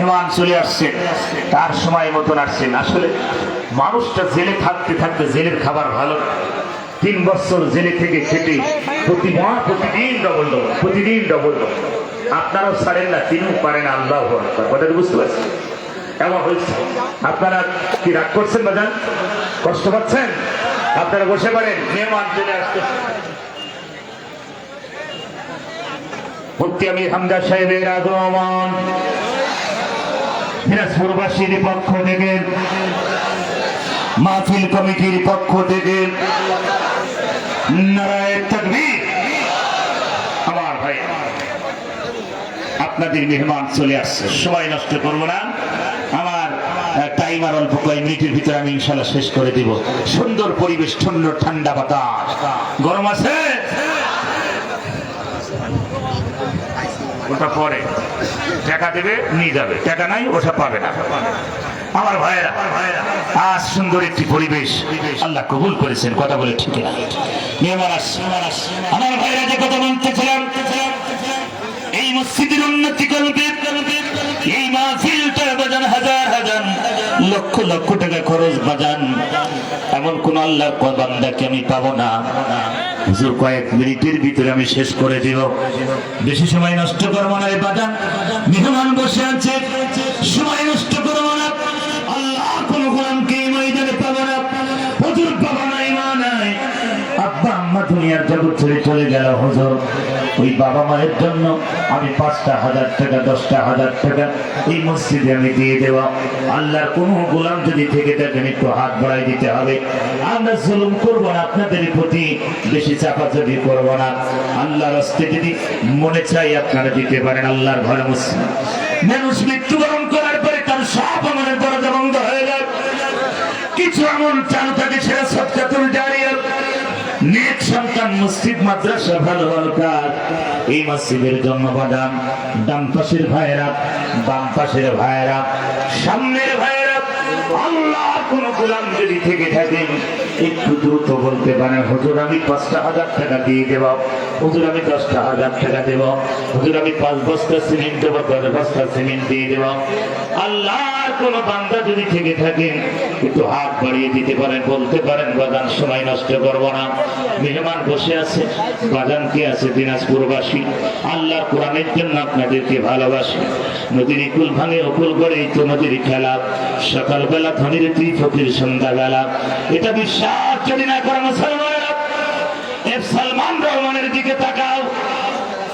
মেহমান চলে আসছে, তার সময় মতন আসছেন। আসলে মানুষটা জেলে থাকতে থাকতে জেলের খাবার ভালো। 3 বছর জেলে থেকে খেটে প্রতিদিন ডবল ডবল, প্রতিদিন ডবল ডবল। আপনারাও ছাড়েন না, তিনিও পারেন। আল্লাহ কথাটা বুঝতে পারছেন? এমন হয়েছে। আপনারা কি রাগ করছেন বাজান? কষ্ট পাচ্ছেন? আপনারা বসে পারেন, মেহমান চলে আসতে। মুফতি আমির হামজা সাহেবের আগমন দিনাজপুরবাসীর পক্ষ থেকে, মাহফিল কমিটির পক্ষ থেকে নারায়ে তাকবীর। আমার ভাই, আপনাদের মেহমান চলে আসছে, সময় নষ্ট করবো না। আমার টাইমার অল্প কয়েক মিনিটের ভিতরে আমি ইনশাল্লাহ শেষ করে দিব। সুন্দর পরিবেশ, ঠান্ডা বাতাস, গরম আছে। ওটা পরে টাকা দেবে, নিয়ে যাবে, টাকা নাই ওটা পাবে না। আমার ভাইয়েরা, আজ সুন্দর একটি পরিবেশ আল্লাহ কবুল করেছেন। কথা বলে ঠিক না? মেহমান আসছে। আমার ভাইয়েরা, যে কথা বলতেছিলাম, এই মসজিদের উন্নতি করবে, এই মাহফিলটা বাজান হাজার হাজার লক্ষ লক্ষ টাকা খরচ বাজান, এমন কোন আল্লাহর বান্দাকে আমি পাবো না। হুজুর কয়েক মিনিটের ভিতরে আমি শেষ করে দিব, বেশি সময় নষ্ট করবো না। বাজান মেহমান বসে আছে, সময় নষ্ট করবো না। আল্লাহ কোন গোলামকে এই ময়দানে পাবো না, হুজুর পাবো না, মা নাই, আব্বা আম্মা দুনিয়ার জগৎ ছেড়ে চলে গেল। হুজুর ওই বাবা মায়ের জন্য আমি 5,000 টাকা 10,000 টাকা এই মসজিদে আমি দিয়ে দেওয়া। আল্লাহর কোন গোলাম যদি থেকে থাকেন, একটু হাত বাড়াই দিতে হবে। আমরা জুলুম করবো না আপনাদের প্রতি, বেশি চাপাচাপি করবো না। আল্লাহর রাস্তায় যদি মনে চাই আপনারা দিতে পারেন। আল্লাহর ঘরে মুসলিম মানুষ মৃত্যুবরণ করার পরে তার সব আমলের দরজা বন্ধ হয়ে যায়। কিছু আমল চালু থাকে, সেটা সদকাতুল জারিয়া, নেক সন্তান, মসজিদ মাদ্রাসা, ভালো ভালো কাজ। এই মসজিদের জন্য বাদাম, ডান পাশের ভাইয়েরা, বাম পাশের ভাইয়েরা, সামনের ভাইয়েরা, আল্লাহ কোন গোলাম যদি থেকে থাকেন, একটু দ্রুত বলতে পারেন, হুজুর আমি 5,000 টাকা দিয়ে দেব, হুজুর আমি 10,000 টাকা দেব, হুজুর আমি 5 বস্তা সিমেন্ট দেবো, 10 বস্তা সিমেন্ট দিয়ে দেব। আল্লাহর কোন বান্দা যদি থেকে থাকেন, একটু হাত বাড়িয়ে দিতে পারেন, বলতে পারেন, বাজান সময় নষ্ট করবো না। মেহমান বসে আছে, বাজান কে আছে? দিনাজপুরবাসী। আল্লাহর কোরআনের জন্য আপনাদেরকে ভালোবাসি। নদীর কুল ভাঙে অকুল করে, এই তো নদীর খেলা। সকালবেলা ধনীর তুই, ফকির সন্ধ্যাবেলা। এটা বিশ্বাস যদি না করে মুসলমানেরা, সালমান রহমানের দিকে তাকাও।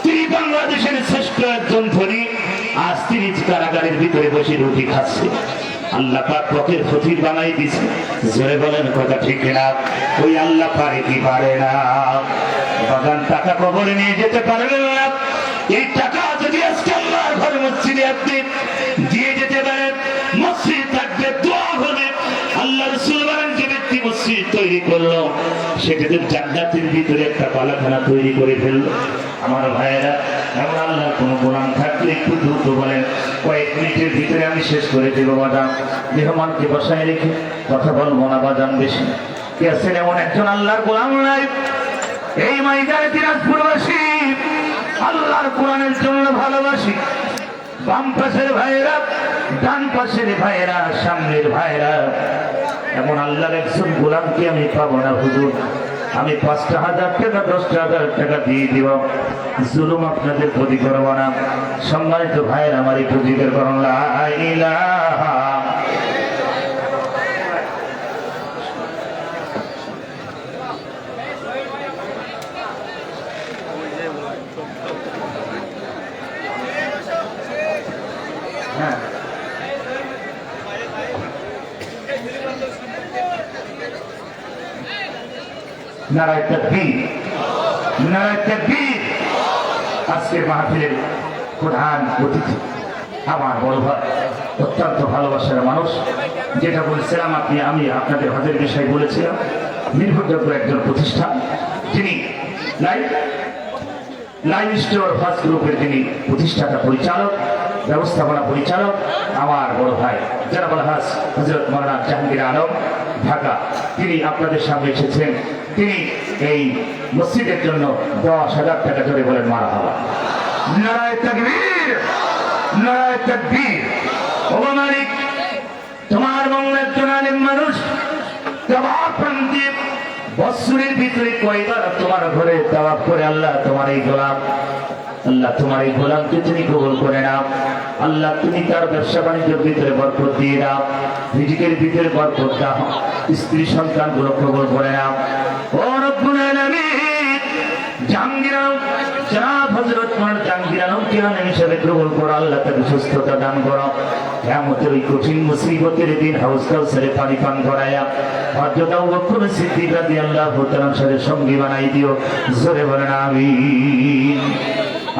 তিনি বাংলাদেশের শ্রেষ্ঠ একজন ধনী, আজ তিনি কারাগারের ভিতরে বসে রুটি খাচ্ছে। আল্লাহ পাক পকের ফকির বানাই দিছে। জোরে বলেন কথা ঠিক না? ওই আল্লাহ পারে কি পারে না? বাগান টাকা কবরে নিয়ে যেতে পারবেন না। এই টাকা যদি আজকে আল্লাহর ঘরে মসজিদে আপনি দিয়ে যেতে পারেন, মসজিদ থাকবে, দোয়া হবে। আল্লাহ রাসূল বলেন, যে ব্যক্তি মসজিদ তৈরি করলো, সেটাতে জান্নাতের ভিতরে একটা পালাখানা তৈরি করে ফেললো। আমার ভাইয়েরা, এমন আল্লাহর কোন গোলাম থাকলে একটু দ্রুত বলেন, কয়েক মিনিটের ভিতরে আমি শেষ করে দেবো। বাজান মেহমানকে বসায় রেখে কথা বলবো না। বাজান বেশি কে আছেন এমন একজন আল্লাহর গোলাম নাই এই ময়দানে? দিনাজপুরবাসী আল্লাহর কোরআনের জন্য ভালোবাসি। বাম পাশের ভাইয়েরা, ডান পাশের ভাইয়েরা, সামনের ভাইয়েরা, এমন আল্লাহর একজন গোলামকে আমি পাবো না। হুজুর আমি 5,000 টাকা 10,000 টাকা দিয়ে দিব, জুলুম আপনাদের প্রতি করবো না। সম্মানিত ভাইয়ের, আমার একটু জিজ্ঞেস করুন, লা ইলাহা নারায়ে তাকবীর, নারায়ে তাকবীর। আজকের মাহফিলের প্রধান অতিথি আমার বড় ভাই, অত্যন্ত ভালোবাসার মানুষ। যেটা বলছিলাম, আমি আপনাদের হাতের বিষয় বলেছিলাম, নির্ভরযোগ্য একজন প্রতিষ্ঠান, যিনি লাইভ স্টোর ফার্স্ট গ্রুপের যিনি প্রতিষ্ঠাতা পরিচালক, ব্যবস্থাপনা পরিচালক, আমার বড় ভাই জনাব আলহাজ হযরত মাওলানা জাহাঙ্গীর আলম, ঢাকা। তিনি আপনাদের সামনে এসেছেন। তিনি এই মসজিদের জন্য 10,000 টাকা ধরে বলেন মারহাবা। নারায়ে তাকবীর, নারায়ে তাকবীর। ও মালিক, তোমার বাংলার জনালের মানুষ তাওয়াফ প্রান্তে বছরের ভিতরে কয়বার তোমার ঘরে তাওয়াফ করে আল্লাহ তোমার এই গোলাম, আল্লাহ তোমার এই গোলামকে তুমি কবুল করে নাও। আল্লাহ তুমি তার ব্যবসা বাণিজ্যের ভিতরে বরকত দিয়ে দাও, রিজিকের ভিতরে বরকত দাও, স্ত্রী সন্তান গুলো কবুল করে নাও। ও রব্বুল আলামিন, জাহাঙ্গীর আলম জনাব হযরত মাওলানা জাহাঙ্গীর আলম কিরানি হিসেবে কবুল করো। আল্লাহ তাকে সুস্থতা দান করো। কিয়ামতের ওই কঠিন মুসিবতের দিন হাউস কাউসারে পানি পান করায়া হযরত আবু বকর সিদ্দিক রাদিয়াল্লাহু তাআলার সাথে সঙ্গী বানাই দিও। জোরে বলেন আমিন।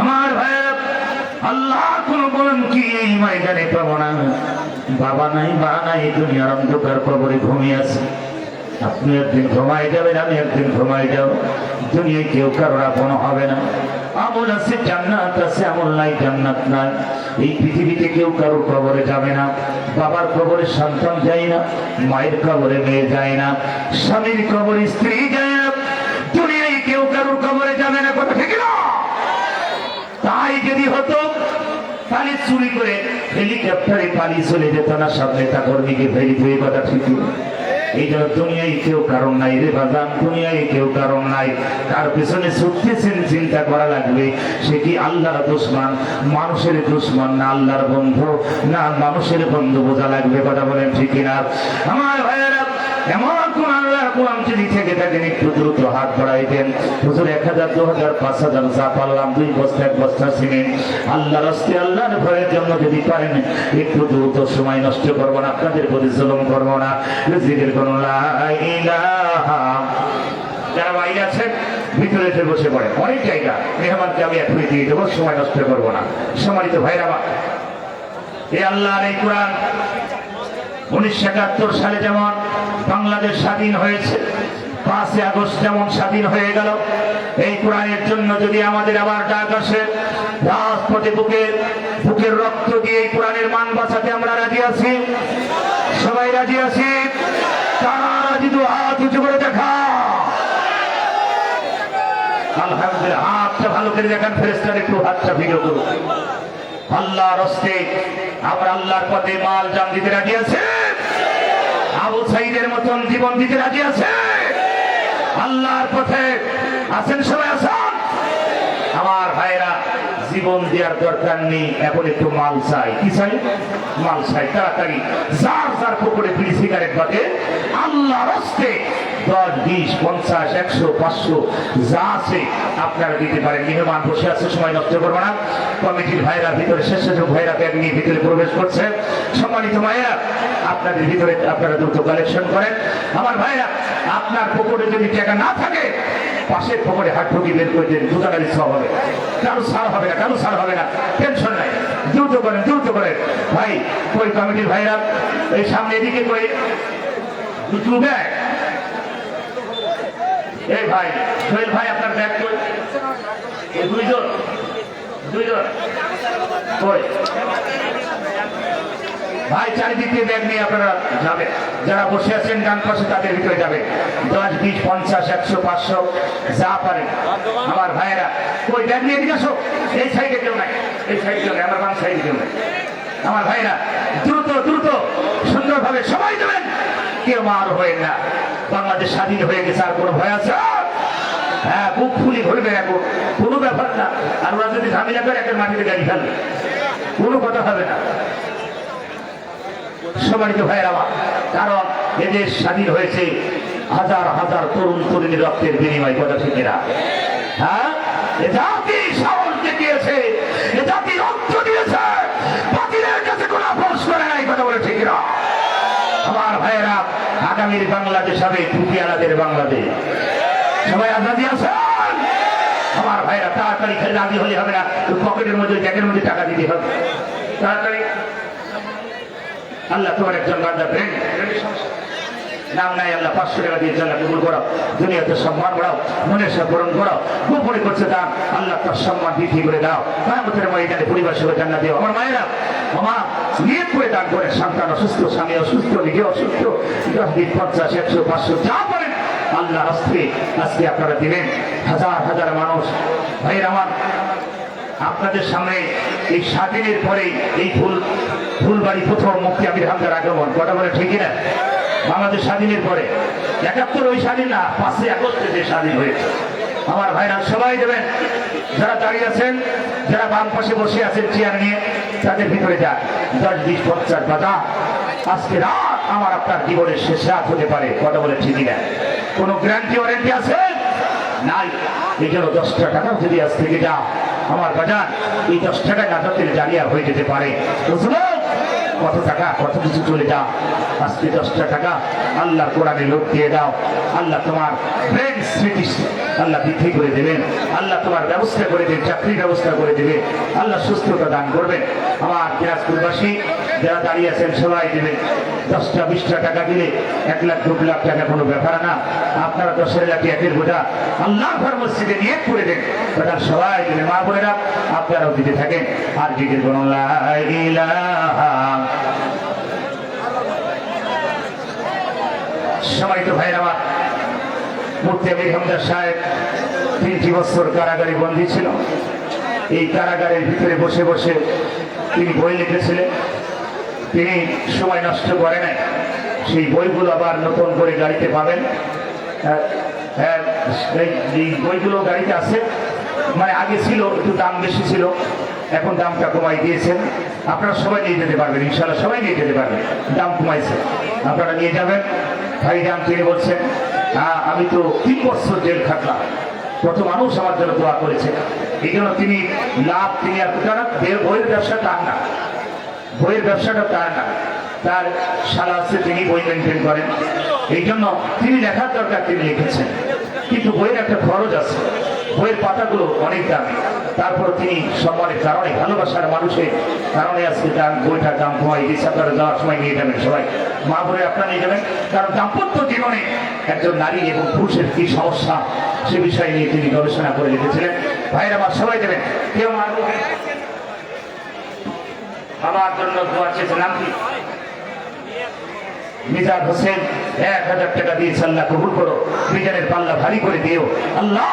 আমার ভাইরা, আল্লাহ কোন বলেন কি এই ময়দানে পাবো না, বাবা নাই মা নাই, দুনিয়ার অন্ধকার কবরে ঘুমিয়ে আছে। আপনি একদিন ঘুমাই যাবেন, আমি একদিন ঘুমাই যাব। দুনিয়ায় কেউ কারোর আপন হবে না। আমল আছে জান্নাত আছে, আমল নাই জান্নাত নাই। এই পৃথিবীতে কেউ কারোর কবরে যাবে না। বাবার কবরে সন্তান যায় না, মায়ের কবরে মেয়ে যায় না, স্বামীর কবরে স্ত্রী যায় না। দুনিয়ায় কেউ কারোর কবরে যাবে না, কথা ঠিক না? তাই যদি হতো তাহলে চুরি করে হেলিকপ্টারে পালিয়ে চলে যেত না সব নেতা কর্মীকে ফেরি ফেরি, কথা ঠিক। এই জন্য দুনিয়ায় কেউ কারণ নাই রে বাজান, দুনিয়ায় কেউ কারণ নাই। তার পেছনে ছুটতেছেন, চিন্তা করা লাগবে সে কি আল্লাহর দুশমন, মানুষের দুশমন, না আল্লাহর বন্ধু, না মানুষের বন্ধু, বোঝা লাগবে। কথা বলেন ঠিক কিনা? আমার ভাইয়েরা, এমন কোন আল্লাহর কোরআন যদি থেকে থাকেন একটু দ্রুত হাত বাড়াইতেন। হুজুর 1000, 2000, 5000 যা পারলাম, 2 বস্তা 1 বস্তা সিমেন্ট আল্লাহর রাস্তায় আল্লাহর ভয়ের জন্য যদি পারেন একটু দ্রুত, সময় নষ্ট করবো না, আপনাদের প্রতি জুলুম করবো না। জিকির করুন লা ইলাহা। যারা বাইরে আছেন ভিতরে এসে বসে পড়ে, অনেক জায়গা মেহমানকে আমি এখনই দিয়ে দেবো, সময় নষ্ট করবো না। সম্মানিত ভাইরা, এই আল্লাহর এই কোরআন 1971 সালে যেমন বাংলাদেশ স্বাধীন হয়েছে, 5 আগস্ট যেমন স্বাধীন হয়ে গেল, এই কোরআনের জন্য যদি আমাদের আবার ডাক আসে, রাজপথে বুকের রক্ত দিয়ে এই কোরআনের মান বাঁচাতে আমরা রাজি আছি। সবাই রাজি আছি? তারা রাজি তো হাত উঁচু করে দেখা। আলহামদুলিল্লাহ, হাতটা ভালো করে দেখান। ফেরেশতারা একটু হাতটা ভিডিও করুন। আল্লাহর হস্তে আমরা আল্লাহর পথে মাল জান দিতে রাজি আছে। আবু সাইদের মতন জীবন দিতে রাজি আছে। আল্লাহর পথে আছেন সবাই? আছেন? আমার ভাইরা, জীবন দেওয়ার দরকার নেই, এখন একটু মাল চাই। কি চাই? মাল চাই। তাড়াতাড়ি যার যার পকেটে বিড়ি সিগারেট বাজে আল্লাহর হস্তে 10, 20, 50, 100, 500 যা আছে আপনারা দিতে পারেন। মেহমান বসে আছে, সময় নষ্ট করবো না। কমিটির ভাইরা ভিতরে, স্বেচ্ছাসেবক ভাইরা ব্যাগ নিয়ে ভিতরে প্রবেশ করছে। সম্মানিত ভাইরা, আপনাদের ভিতরে আপনারা দ্রুত কালেকশন করেন। আমার ভাইরা, আপনার পকেটে যদি টাকা না থাকে পাশের পকেটে হাত ঢুকি বের করে দেন, দোকানের সব হবে, কারো ছাড় হবে না, কারো ছাড় হবে না, টেনশন নাই। দ্রুত করেন, দ্রুত করেন ভাই। ওই কমিটির ভাইরা এই সামনে এদিকে করে দুটো ব্যাগ। এই ভাই সোহেল ভাই, আপনার ব্যাগ কই? দুইজন কই ভাই? চারিদিক দিয়ে ব্যাগ নিয়ে আপনারা যাবেন। যারা বসে আছেন ডান পাশে তাদের ভিতরে যাবেন। 10, 20, 50, 100, 500 যা পারেন। আমার ভাইয়েরা ওই ব্যাগ নিয়ে দিকে আসো। এই সাইডে কেউ নাই, এই সাইডে কেউ নাই, আমার বাম সাইডে কেউ নাই। আমার ভাইরা, দ্রুত দ্রুত সুন্দরভাবে সবাই দেবেন, কেউ মার হয়ে না। বাংলাদেশ স্বাধীন হয়ে গেছে, আর কোনো ভয় আছে? হ্যাঁ, বুক ফুলি ধরবে না, কোনো ব্যাপার না। আর ওরা যদি ঝামেলা করে একটা মাটিতে গাড়ি ফেলবে, কোনো কথা হবে না। সম্মানিত ভাইয়েরা, কারণ এদেশ স্বাধীন হয়েছে হাজার হাজার তরুণ তরুণীর রক্তের বিনিময়, কথা ঠিক না? হ্যাঁ, এ জাতি সাহস দেখিয়েছে, এ জাতি রক্ত দিয়েছে, বাতিলের কাছে কোনো আপোষ করে নাই, কথা বলে ঠিক না? আমার ভাইয়েরা, আগামীর বাংলাদেশ হবে টুপিওয়ালাদের বাংলাদেশ। সবাই আজাদি আছেন? আমার ভাইয়েরা, তাড়াতাড়ি রাজি হলে হবে না, পকেটের মধ্যে ব্যাগের মধ্যে টাকা দিতে হবে। তাড়াতাড়ি। আল্লাহ তোমার একজন বান্দা ব্রেন নাম নাই, আল্লাহ 500 টাকা দিয়ে আল্লাহ কবুল করো, দুনিয়াতে সম্মান বাড়াও, মনের সাথে পূরণ করো। গোপনে করছে দান, আল্লাহ তার সম্মান বৃদ্ধি করে দাও। কিয়ামতের ময়দানে পরিবার সহ জান্নাত দিও। আমার মায়েরা, আমার নিয়ত করে দান করে, সন্তান অসুস্থ, স্বামী অসুস্থ, নিজে অসুস্থ, 10, 20, 50, 100, 500 যা পারেন আল্লাহ রাস্তায় আজকে আপনারা দিবেন। হাজার হাজার মানুষ। ভাইয়ের আমার, আপনাদের সামনে এই স্বাধীনের পরে এই ফুল ফুলবাড়ি প্রথম মুফতি আমির হামদার আগমন, কথা বলে ঠিকই না? বাংলাদেশ স্বাধীনের পরে ৭১ ওই স্বাধীন না, ৫ই আগস্টে যে স্বাধীন হয়েছে। আমার ভাইরা সবাই দেবেন, যারা দাঁড়িয়ে আছেন, যারা বাম পাশে বসে আছেন চেয়ার নিয়ে, তাদের ভিতরে যান ১০, ২০, ৫০ বাজা। আজকে রাত আমার আপনার জীবনের শেষ রাত হতে পারে, কথা বলে ঠিকই না? কোনো গ্যারান্টি ওয়ারেন্টি আছে নাই। এই জন্য ১০টা টাকা যদি আজ থেকে যা আমার বাজার, এই ১০ টাকায় নাজাতের জালিয়া হয়ে যেতে পারে। বুঝলো কত টাকা কত কিছু চলে যা। আজকে ১০টা টাকা আল্লাহর কোরআনে লোক দিয়ে দাও, আল্লাহ তোমার ব্রেন স্মৃতি আল্লাহ বৃদ্ধি করে দেবেন, আল্লাহ তোমার ব্যবস্থা করে দেবেন, চাকরির ব্যবস্থা করে দেবে, আল্লাহ সুস্থতা দান করবেন। আমার দিনাজপুরবাসী যারা দাঁড়িয়ে আছেন সবাই দেবেন। 10টা 20টা টাকা দিলে 1 লাখ 2 লাখ টাকা কোনো ব্যাপার না। আপনারা 10 লাখ একের বোঝা আল্লাহ ঘর মসজিদে নিয়ে করে দেন, ওটা সবাই দেবেন। মা বোনেরা আপনারাও দিতে থাকেন। আর দিকে বলুন লা ইলাহা। সবাই তো ভাইরা আমার, মুফতি আমির হামদার সাহেব 3টি বছর কারাগারে বন্দী ছিল। এই কারাগারের ভিতরে বসে বসে তিনি বই লিখেছিলেন। তিনি সময় নষ্ট করে নাই। সেই বইগুলো আবার নতুন করে গাড়িতে পাবেন। এই বইগুলো গাড়িতে আছে, মানে আগে ছিল একটু দাম বেশি ছিল, এখন দামটা কমাই দিয়েছেন। আপনারা সবাই নিয়ে যেতে পারবেন, ইনশাল্লাহ সবাই নিয়ে যেতে পারবেন, দাম কমাইছে, আপনারা নিয়ে যাবেন। ভাইজান তিনি বলছেন, আমি তো 3 বছর জেল খাটলাম, কত মানুষ আমার জন্য দোয়া করেছে। এই জন্য তিনি লাভ, তিনি আর বইয়ের ব্যবসা তার না, বইয়ের ব্যবসাটা তার না, তার শালা আছে, তিনি বই মেনটেন করেন। এই জন্য তিনি লেখার দরকার, তিনি লিখেছেন, কিন্তু বইয়ের একটা খরচ আছে, বইয়ের পাতাগুলো অনেক দামি। তারপর তিনি সম্মানের কারণে, ভালোবাসার মানুষের কারণে আজকে তার বইটার দাম কমাই দিয়েছে। আপনারা যাওয়ার সময় নিয়ে যাবেন, সবাই মা বোনের আপনারা নিয়ে যাবেন। কারণ দাম্পত্য জীবনে একজন নারী এবং পুরুষের কি সমস্যা সে বিষয় নিয়ে তিনি গবেষণা করে লিখেছিলেন। ভাইয়ের আমার সবাই দেবেন। কেউ আমার জন্য দোয়া চেয়েছে, নাম কি? মিজান হোসেন 1000 টাকা দিয়েছে, আল্লাহ কবুল করো। মিজানের পাল্লা ভারী করে দিও আল্লাহ।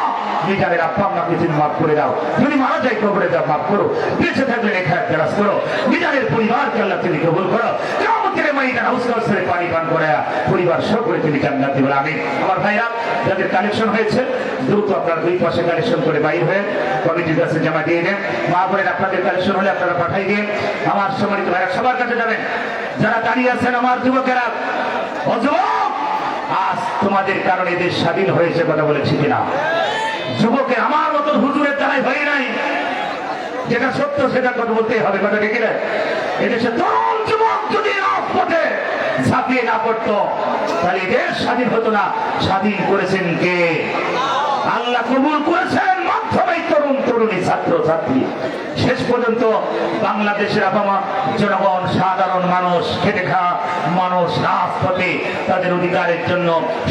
মিজানের আব্বা আম্মাকে তুমি মাফ করে দাও, যদি মারা যায় কবরে দাও, মাফ করো। বেঁচে থাকলে রেখা তেরাস করো। মিজানের পরিবারকে আল্লাহ তুমি কবুল করো। কিয়ামতের ময়দানে হাউস কাউসারে পানি পান করায়া পরিবার সহ করে তুমি জান্নাতে বলে আমিন। আমার ভাইরা যাদের কালেকশন হয়েছে দ্রুত আপনারা 2 পাশে কালেকশন করে বাইর হয়ে কমিটির কাছে জমা দিয়ে দেন। মা বোনের আপনাদের কালেকশন হলে আপনারা পাঠাই দিন। আমার সম্মানিত ভাইরা সবার কাছে যাবেন, যারা দাঁড়িয়ে আছেন আমার যুবকেরা, ও যুবক, আজ তোমাদের কারণে দেশ স্বাধীন হয়েছে, কথা বলেছি কিনা? যুবকের আমার মতো হুজুরের দ্বারাই হয় নাই, যেটা সত্য সেটা কথা বলতেই হবে, কথা ঠিক না? এদেশে তরুণ যুবক যদি রাজপথে ঝাঁপিয়ে না পড়তো তাহলে দেশ স্বাধীন হতো না। স্বাধীন করেছেন কে? আল্লাহ কবুল করেছেন মাধ্যমে তরুণ তরুণী ছাত্র ছাত্রী। শেষ পর্যন্ত বাংলাদেশের আপামা জনগণ, সাধারণ মানুষ, খেটে খাওয়া মানুষ রাজপথে তাদের অধিকারের জন্য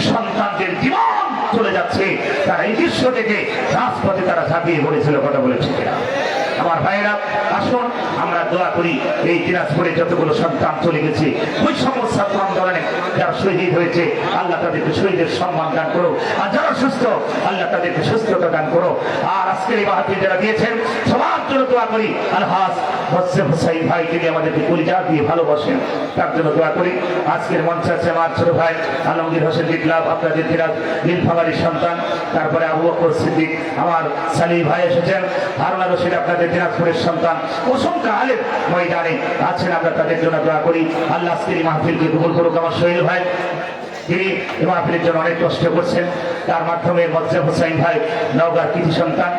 সন্তানদের জীবন চলে যাচ্ছে। তারা এই দৃশ্য থেকে রাজপথে তারা ঝাঁপিয়ে পড়েছিল, কথা বলেছে। আমার ভাইয়েরা আসুন আমরা দোয়া করি, এই দিনাজপুরে যতগুলো সন্তান চলে গেছে, ওই সমস্ত ছাত্র আন্দোলনে যারা শহীদ হয়েছে, আল্লাহ তাদেরকে শহীদের সম্মান দান করো। আর যারা সুস্থ, আল্লাহ তাদেরকে সুস্থতা দান করো। আর আজকের এই মাহফিল যারা দিয়েছেন সবার জন্য দোয়া করি। আলহাজ মোসলেম হোসাইন ভাই, তিনি আমাদেরকে পরিচয় দিয়ে ভালোবাসেন, তার জন্য দোয়া করি। আজকের মঞ্চে আছে আমার ছোট ভাই আলমগীর হোসেন বিপ্লব, আপনাদের নীলফামারীর সন্তান। তারপরে আবু বকর সিদ্দিক, আমার সালি ভাই এসেছেন, হারুনা রশিদ আপনাদের দিনাজপুরের সন্তান। অসংখ্য আলেম ময়দানে আছেন, আমরা তাদের জন্য দোয়া করি। আল্লাহ আজকের মাহফিলকে কবুল করুক। আমার সোহেল ভাই, তিনি এই মাহফিলের জন্য অনেক কষ্ট করছেন, তার মাধ্যমে মোসলেম হোসাইন ভাই নওগাঁর কৃতি সন্তান,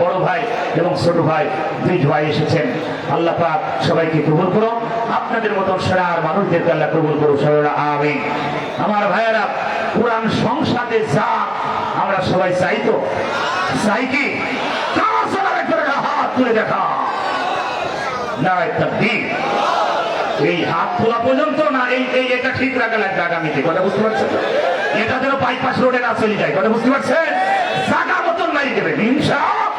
বড় ভাই এবং ছোট ভাই, 2 ভাই এসেছেন। আল্লাহ পাক সবাইকে কবুল করো। আপনাদের মতন সেরার মানুষদেরকে আল্লাহ কবুল করো, সবাই আমিন। আমার ভাইয়েরা, কোরআন সংসদে যা আমরা সবাই চাই, তো চাই কি? হাত তুলে দেখা না, এই হাত তোলা পর্যন্ত না, এই এটা ঠিক রাখা লাগবে আগামীতে, কথা বুঝতে পারছেন? এটা যেন বাইপাস রোডে না চলে যায়, কথা বুঝতে পারছেন? জায়গা মতন নাই দেবেন ইনশাআল্লাহ।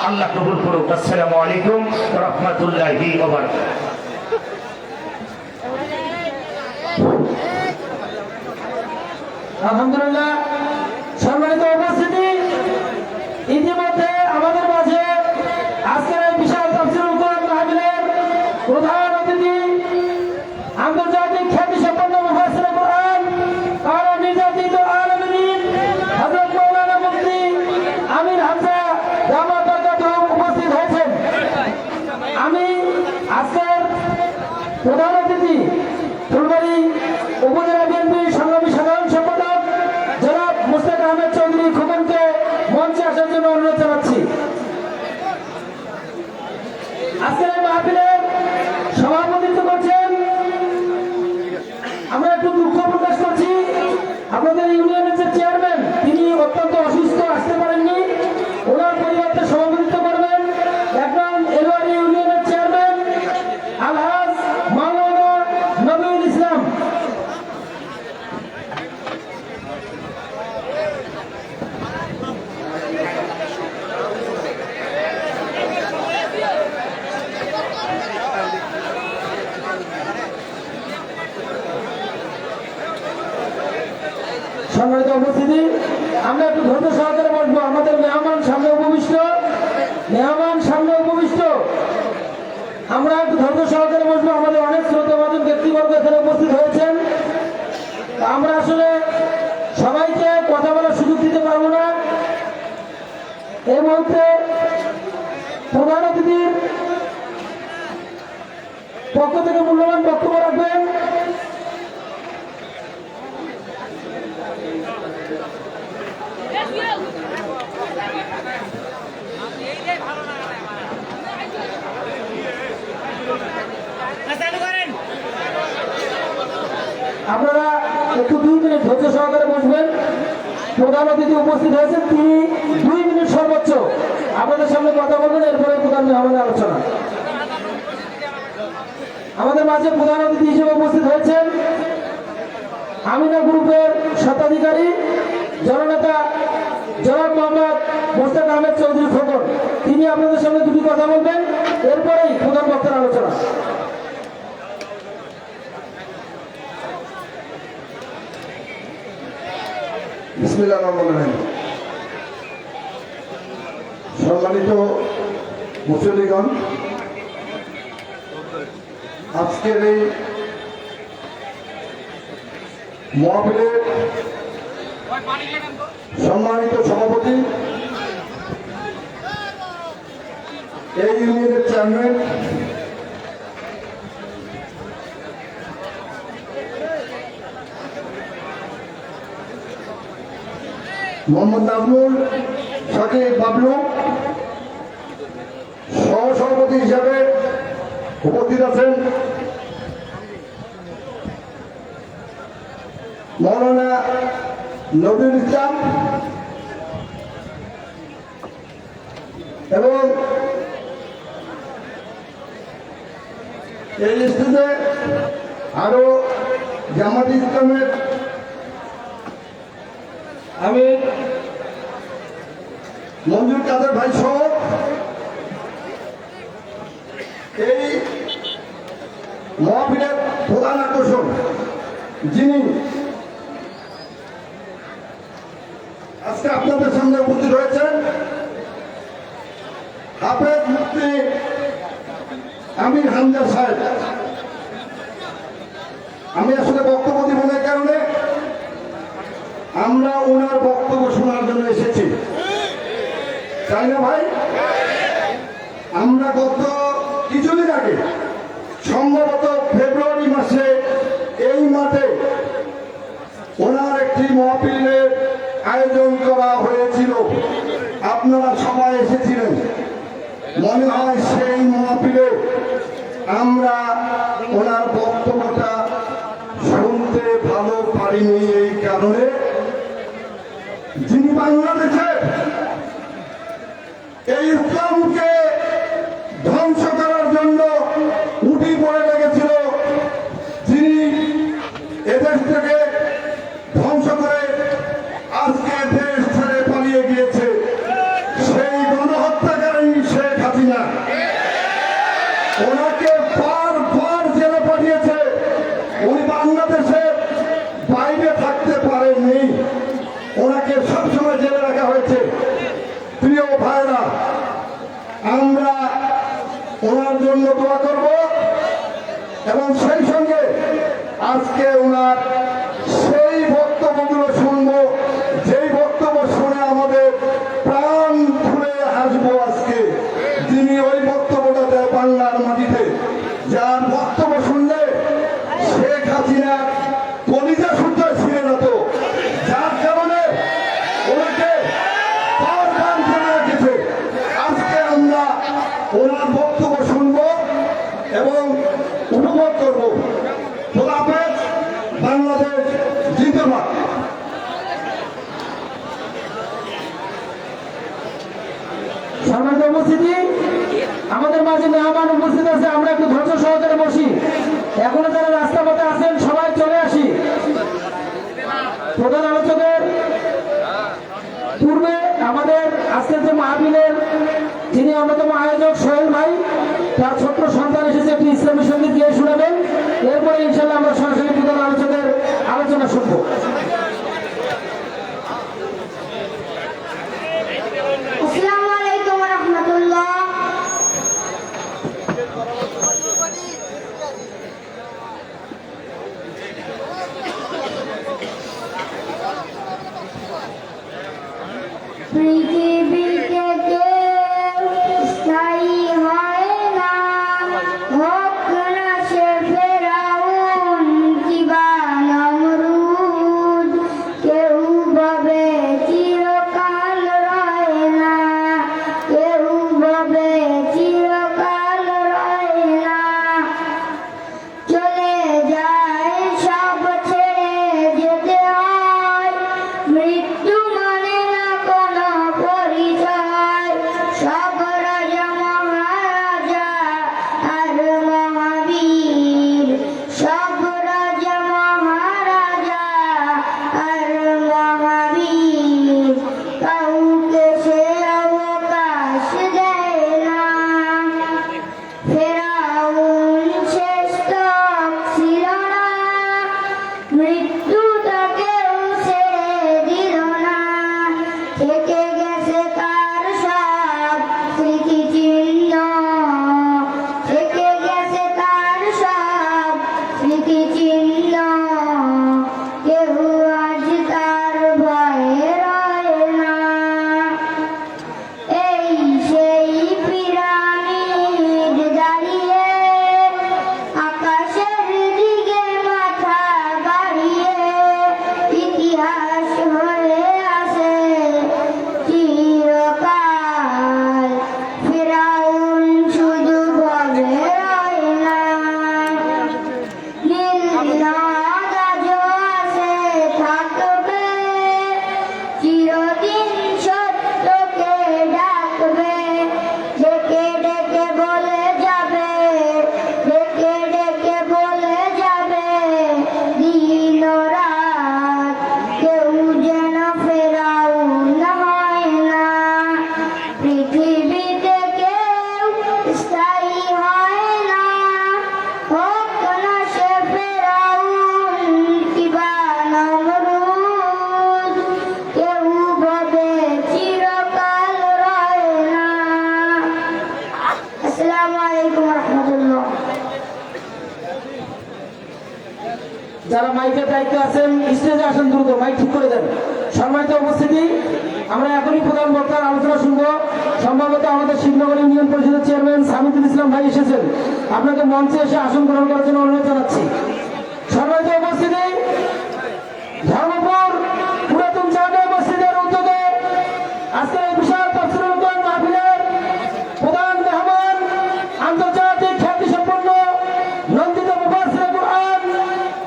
আল্লাহ কবুল করুক। আসসালামু আলাইকুম ওয়া রাহমাতুল্লাহি ওয়া বারাকাতুহু। আলহামদুলিল্লাহ, সম্মানিত উপস্থিতি, ইতিমধ্যে আমাদের মাঝে আজকের এই বিশাল তাফসীরুল কোরআন মাহফিলের প্রধান অতিথি মঞ্চে আসার জন্য অনুরোধ জানাচ্ছি। আজকের এই মাহফিলের সভাপতিত্ব করছেন, আমরা একটু দুঃখ প্রকাশ করছি, আপনাদের ইউনিয়নের যে চেয়ারম্যান তিনি অত্যন্ত অসুস্থ, আসতে পারেননি। ওনার পরিবর্তে সভাপতিত্ব করবেন এখন এলোয়ারি ইউনিয়নের চেয়ারম্যান আলহাজ মাওলানা নবীউল ইসলাম। সম্মানিত উপস্থিতি, আমরা একটু ধৈর্য সহকারে বসবো। আমাদের মেহমান সামনে উপবিষ্ট, আমরা একটু ধৈর্য সহকারে বসবো। আমাদের অনেক শ্রোতাভাজন ব্যক্তিবর্গ এখানে উপস্থিত হয়েছেন। আমরা আসলে সবাইকে কথা বলার সুযোগ দিতে পারবো না। এই মুহূর্তে প্রধান অতিথির পক্ষ থেকে মূল্যবান বক্তব্য রাখবেন আপনারা একটু 2 মিনিট ধৈর্য সহকারে বসবেন। প্রধান অতিথি উপস্থিত হয়েছেন, তিনি 2 মিনিট সর্বোচ্চ আপনাদের সামনে কথা বলবেন, এরপরে প্রধান মেহমানের আলোচনা। আমাদের মাঝে প্রধান অতিথি হিসেবে উপস্থিত হয়েছেন আমিনা গ্রুপের স্বত্বাধিকারী জননেতা জনাব মোহাম্মদ মোস্তাক আহমেদ চৌধুরী খোকন। তিনি আপনাদের সামনে 2টি কথা বলবেন, এরপরেই প্রধান বক্তার আলোচনা। বিসমিল্লাহির রহমানির রহিম। সম্মানিত মুসল্লিগণ, আজকের এই মাহফিলের সম্মানিত সভাপতি, এই ইউনিয়নের চেয়ারম্যান, মোহাম্মদ নাজমুল সাকিব বাবলু, সহসভাপতি হিসাবে উপস্থিত আছেন মাওলানা নবীউল ইসলাম এবং এই স্টেজে আরো জামাত ইসলামের আমি মঞ্জুর কাদের ভাই সহ এই মাহফিলের প্রধান আকর্ষণ যিনি আজকে আপনাদের সামনে উপস্থিত হয়েছেন, হাফেজ মুফতি আমির হামজা সাহেব। আমি আসলে বক্তব্য দিব না, কারণে আমরা ওনার বক্তব্য শোনার জন্য এসেছি, তাই না ভাই? আমরা গত কিছুদিন আগে সম্ভবত ফেব্রুয়ারি মাসে এই মাঠে ওনার একটি মাহফিলের আয়োজন করা হয়েছিল, আপনারা সবাই এসেছিলেন। মনে হয় সেই মাহফিলে আমরা ওনার বক্তব্যটা শুনতে ভালো পারিনি, এই কারণে যিনি বাংলাদেশে এই ইসলামকে ধ্বংস করার জন্য উঠি পড়ে লেগেছিল, যিনি এদেশ থেকে ধ্বংস করে আজকে দেশ ছেড়ে পালিয়ে গিয়েছে, সেই গণহত্যাকারী শেখ হাসিনা ওনাকে বারবার জেলে পাঠিয়েছে। উনি বাংলাদেশের বাইরে থাকতে পারেননি, ওনাকে সবসময় জেলে রাখা হয়েছে। প্রিয় ভাইরা, আমরা ওনার জন্য দোয়া করব এবং সেই সঙ্গে আজকে ওনার সেই বক্তব্যগুলো শুনবো, যেই বক্তব্য শুনে আমাদের প্রাণ খুলে হাসবো আজকে, যিনি ওই বক্তব্যটা দেয় বাংলার মাটিতে, যার বক্তব্য শুনলে শেখ হাসিনা কলিজা শুদ্ধ ছিঁড়ে যেত, যার কারণে ওনাকে সম্মানিত উপস্থিতি, আমাদের মাঝে মেহমান উপস্থিত আছে, আমরা একটু ধৈর্য সহকারে বসি। এখনো যারা রাস্তা পথে আছেন সবাই চলে আসি। প্রধান আলোচকের পূর্বে আমাদের আজকের যে মাহফিলের যিনি অন্যতম আয়োজক সোহেল ভাই, তার ছোট্ট সন্তান এসেছে, একটি ইসলামী সঙ্গীত গিয়ে শোনাবেন। এরপরে ইনশাল্লাহ আমরা সরাসরি প্রধান আলোচকের আলোচনা শুনবো। আসসালামু আলাইকুম ওয়া রাহমাতুল্লাহ। পৃথিবীতে কেউ স্থায়ী হয় না, হোক না সে ফেরাউন কিবা নমরুদ। কেউ ভাবে চিরকাল রয় না, কেউ ভাবে চিরকাল রয় না। চলে যায় সব ছেড়ে যেতে হয়, মৃত্যু মানে না কোনো পরিচয়। সব রাজা মহারাজা আর মহাবীর, সব রাজা মহারাজা আর মহাবীর, কাউকে সে অবকাশ দেয় না। ফেরাউন শেষ তক ছিল না, মৃত্যু তাকেও ছেড়ে দিল না। থেকে গেছে তার সব স্মৃতিচিহ্ন, থেকে গেছে তার সব স্মৃতিচিহ্ন। কেউ আজ তার ভয়ে রয় না। এই সেই পিরামিড দাঁড়িয়ে আকাশের দিকে মাথা বাড়িয়ে, ইতিহাস হয়ে আছে চিরকাল। ফিরাউন শুধু ভবে রয় না, নীল নদ আজও আছে থাকবে, চিরদিন সত্যকে ডাকবে। ডেকে ডেকে বলে যাবে, ডেকে ডেকে বলে যাবে দিন ও রাত। কেউ যেন ফেরাউন হয় না, পৃথিবীতে কেউ স্থায়ী হয় না, হোক না সে ফেরাউন কিবা নমরুদ। কেউ ভাবে চিরকাল রয় না। আসসালামু আলাইকুম ওয়া রাহমাতুল্লাহ। যারা মাইকের দায়িত্বে আছেন স্টেজে আসেন, দ্রুত মাইক ঠিক করে দেন। সম্মানিত উপস্থিতি, আমরা এখনই প্রধান বক্তার আলোচনা শুনবো। সম্ভবত আমাদের শিবনগর ইউনিয়ন পরিষদের চেয়ারম্যান সামিদুল ইসলাম ভাই এসেছেন, আপনাকে মঞ্চে এসে আসন গ্রহণ করার জন্য অনুরোধ জানাচ্ছি। সম্মানিত উপস্থিতি, ধর্মপুর পুরাতন জামে মসজিদের উদ্যোগে আজকের এই বিশাল তাফসীরুল কোরআন মাহফিলের প্রধান মেহমান, আন্তর্জাতিক খ্যাতিসম্পন্ন নন্দিত মুফাসসিরে কুরআন,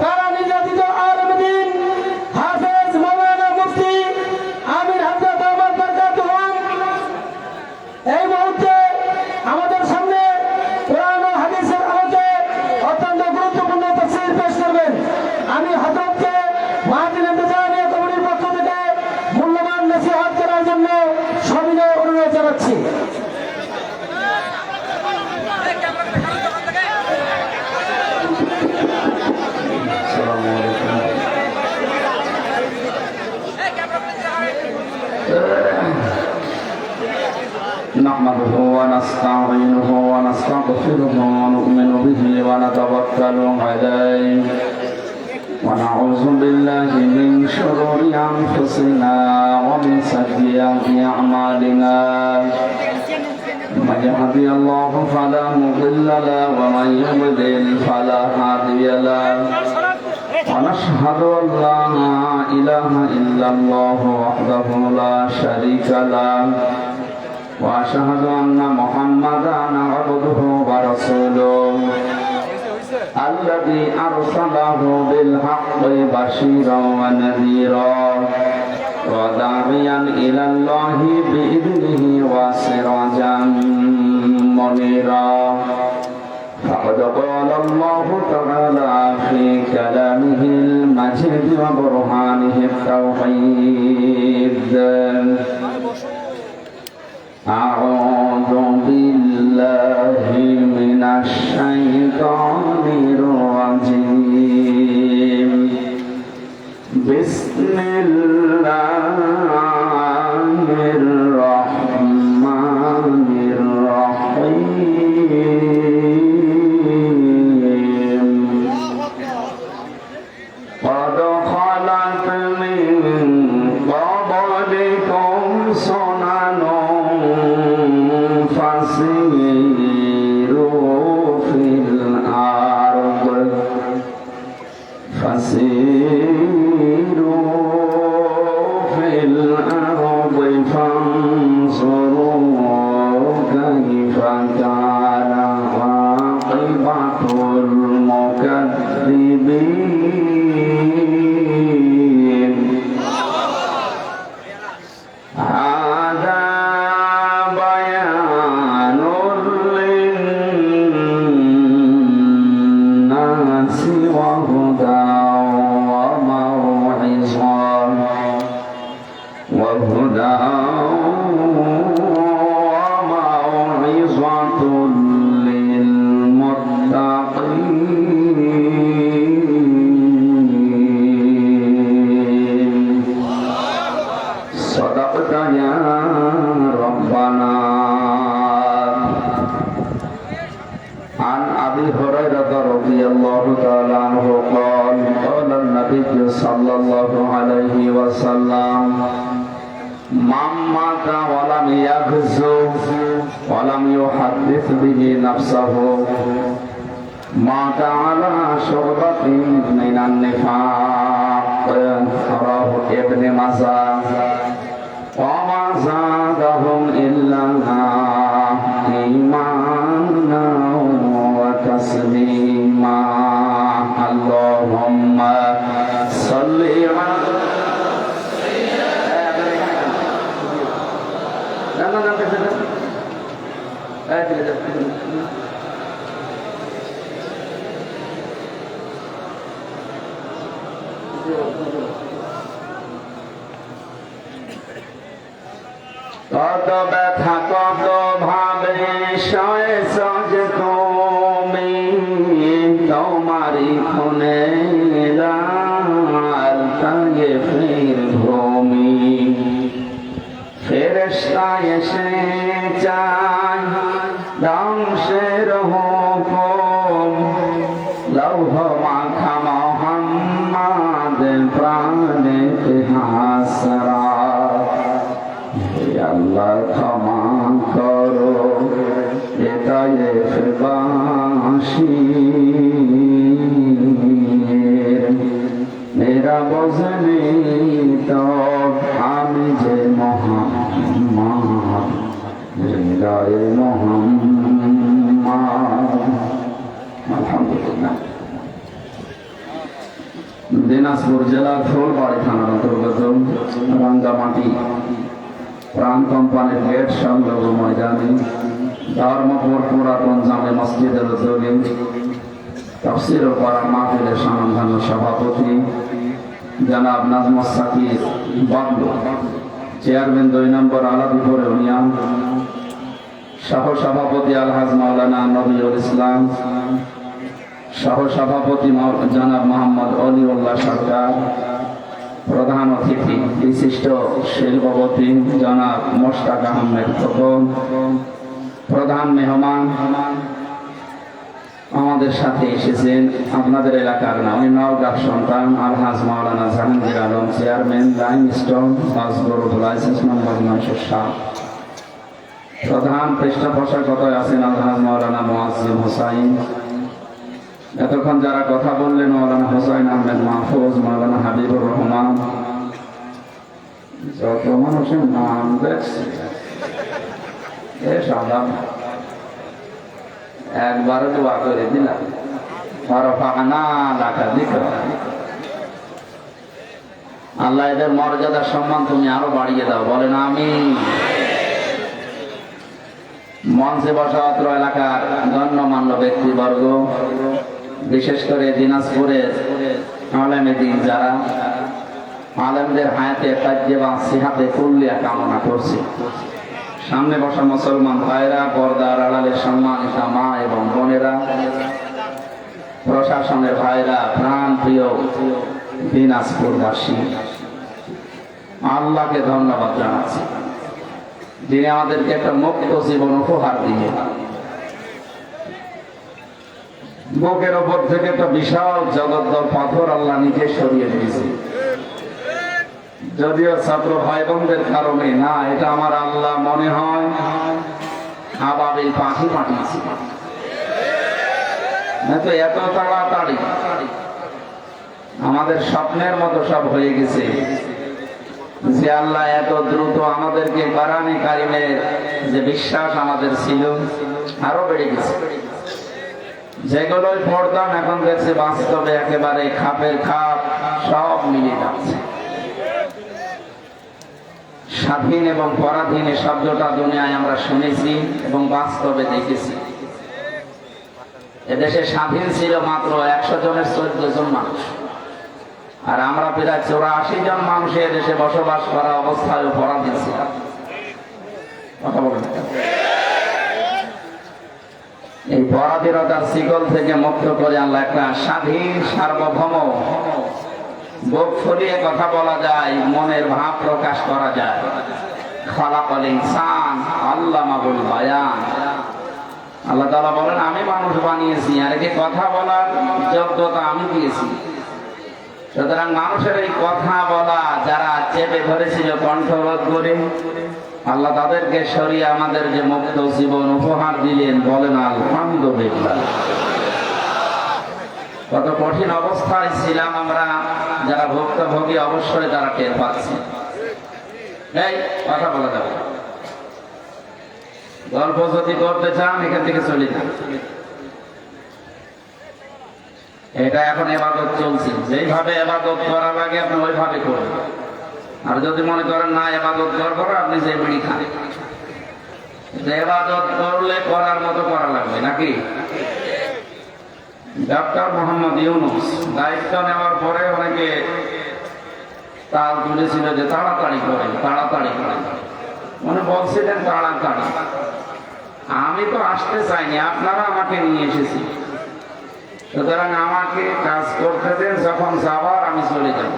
তারা নির্যাতিত আলেমে দ্বীন হাফেজ মাওলানা মুফতি আমির হামজা দামাত বারকাতুহুম এই মুহূর্তে আমাদের সামনে কোরআন ও হাদিসের আলোকে অত্যন্ত গুরুত্বপূর্ণ তাফসীর পেশ করবেন। আমি হযরতকে মাহফিল ইন্তেজামিয়া কমিটির পক্ষ থেকে মূল্যবান নসিহত করার জন্য সবিনয় অনুরোধ জানাচ্ছি। نحمده ونستعينه ونستغفره ونؤمن به ونتوكل عليه ونعوذ بالله من شرور أنفسنا ومن سيئات أعمالنا من يهدي الله فلا مضل له ومن يضلل فلا هادي له ونشهد أن لا إله إلا الله وحده لا شريك له وأشهد أن محمدا عبده ورسوله الذي أرسله بالحق بشيرا ونذيرا وداعيا إلى الله بإذنه وسراجا وبرهانه التوحيد أعوذ بالله من الشيطان الرجيم بسم الله الرحمن الرحيم قد خلت من قبلكم سنن فسيروا في الأرض فانظروا كيف كان عاقبة المكذبين هذا بيان للناس وهدى وموعظة للمتقين صدقت يا ربنا عن أبي هريرة رضي الله تعالى عنه قال قال النبي صلى الله عليه وسلم من مات ولم يغزو ولم يحدث به نفسه مات على شعبة من النفاق رواه ابن ماجه وما زادهم إلا إيمانا وتسليما اللهم صل على কত ব্যথা কত ভাবে সয়েছ যে তুমি তোমারই খুনে লাল তায়েফের ভূমি ফেরেশতা এসে চায় ধ্বংসের হুকুম লৌহ মাখা মোহাম্মদ প্রাণেতে হাসরাত হে আল্লাহ ক্ষমা করো এ তায়েফবাসীর মেরা বজনে তো আমি যে মোহাম্মদ হৃদয়ে মোহাম্মদ আলহামদুলিল্লাহ দিনাজপুর জেলার ফুলবাড়ি থানার অন্তর্গত রাঙ্গামাটি প্রাণ কোম্পানির গেট সংলগ্ন ময়দানে ধর্মপুর পুরাতন জামে মসজিদের উদ্যোগে তাফসীর ও কোরআন মাহফিলের সম্মানধন্য সভাপতি জনাব নাজমুস সাকির বাবলু, চেয়ারম্যান 2 নম্বর আলাদিপুর ইউনিয়ন, সহ সভাপতি আলহাজ মাওলানা নবীউল ইসলাম, সহ সভাপতি জনাব মোহাম্মদ অলিউল্লাহ সরকার, প্রধান অতিথি বিশিষ্ট শিল্পপতি জনাব মোশতাক আহমেদ খোকন, প্রধান মেহমান আমাদের সাথে এসেছেন আপনাদের এলাকার নামে নওগাঁর সন্তান আলহাজ মাওলানা Jahangir Alam, chairman limestone licence number 907, প্রধান পৃষ্ঠপোষকতায় আছেন আলহাজ মাওলানা মুয়াজ্জিম হোসাইন। এতক্ষণ যারা কথা বললেন মাওলানা হোসাইন আহমেদ মাহফুজ, মাওলানা হাবিবুর রহমান, যত মানুষের নাম দেখছে একবার দোয়া করে দিলাম আল্লাহ এদের মর্যাদার সম্মান তুমি আরো বাড়িয়ে দাও, বলেন আমিন। মঞ্চে বসা অত্র এলাকার গণ্যমান্য ব্যক্তিবর্গ, বিশেষ করে দিনাজপুরের আলেমে দিন যারা আলেমদের হায়াতে কাজে বা সিহাতে কুল্লিয়া কামনা করছি। সামনে বসা মুসলমান ভাইরা, পর্দার আড়ালের সম্মানিত মা এবং বোনেরা, প্রশাসনের ভাইরা, প্রাণ প্রিয় দিনাজপুরবাসী, আল্লাহকে ধন্যবাদ জানাচ্ছি যিনি আমাদেরকে একটা মুক্ত জীবন উপহার দিয়ে বুকের ওপর থেকে একটা বিশাল জগদ্দল পাথর আল্লাহ নিজে সরিয়ে দিয়েছে। যদিও ছাত্র ভাই বোনদের কারণে না, এটা আমার আল্লাহ মনে হয় আবাবিল পাখি পাঠিয়েছে, না তো এত তাড়াতাড়ি আমাদের স্বপ্নের মতো সব হয়ে গেছে যে আল্লাহ এত দ্রুত আমাদেরকে কোরআনে কারিমের যে বিশ্বাস আমাদের ছিল আরো বেড়ে গেছে। যেগুলোই পড়তাম এখন দেখছি বাস্তবে একেবারে খাপের খাপ সব মিলে যাচ্ছে। স্বাধীন এবং পরাধীন শব্দটা দুনিয়ায় আমরা শুনেছি এবং বাস্তবে দেখেছি। এদেশে স্বাধীন ছিল মাত্র 100 জনের 14 জন মানুষ, আর আমরা প্রায় 84 জন মানুষের দেশে বসবাস করা অবস্থায় পরাধীন ছিলাম। কথা বলেন, এই পরাধীনতার শিকল থেকে মুক্ত করে আল্লাহ একটা স্বাধীন সার্বভৌম, বুক ফুলিয়ে কথা বলা যায়, মনের ভাব প্রকাশ করা যায়। খালাকাল ইনসান আল্লামাহুল বায়ান। আল্লাহ তাআলা বলেন আমি মানুষ বানিয়েছি আর একে কথা বলার যোগ্যতা আমি দিয়েছি। সুতরাং মানুষের এই কথা বলা যারা চেপে ধরেছিল কণ্ঠরোধ করে, আল্লাহ তাদেরকে সরিয়ে আমাদের যে মুক্ত জীবন উপহার দিলেন, বলেন আলহামদুলিল্লাহ। কত কঠিন অবস্থায় ছিলাম আমরা, যারা ভুক্তভোগী অবশ্যই তারা টের পাচ্ছে। এই কথা বলা যাবে, গল্প যদি করতে চান এখান থেকে চলে যান। এটা এখন ইবাদত চলছে, যেইভাবে ইবাদত করা লাগে আপনি ওইভাবে করবেন। আর যদি মনে করেন না ইবাদত করবো, আপনি যে বিড়ি খান, ইবাদত করলে করার মতো করা লাগবে নাকি? ডক্টর মোহাম্মদ ইউনূস দায়িত্ব নেওয়ার পরে অনেকে তাল তুলেছিল যে তাড়াতাড়ি করেন, তাড়াতাড়ি করেন, মানে বলছিলেন তাড়াতাড়ি। আমি তো আসতে চাইনি, আপনারা আমাকে নিয়ে এসেছি, সুতরাং আমাকে কাজ করতে দেন, যখন যাবার আমি চলে যাব।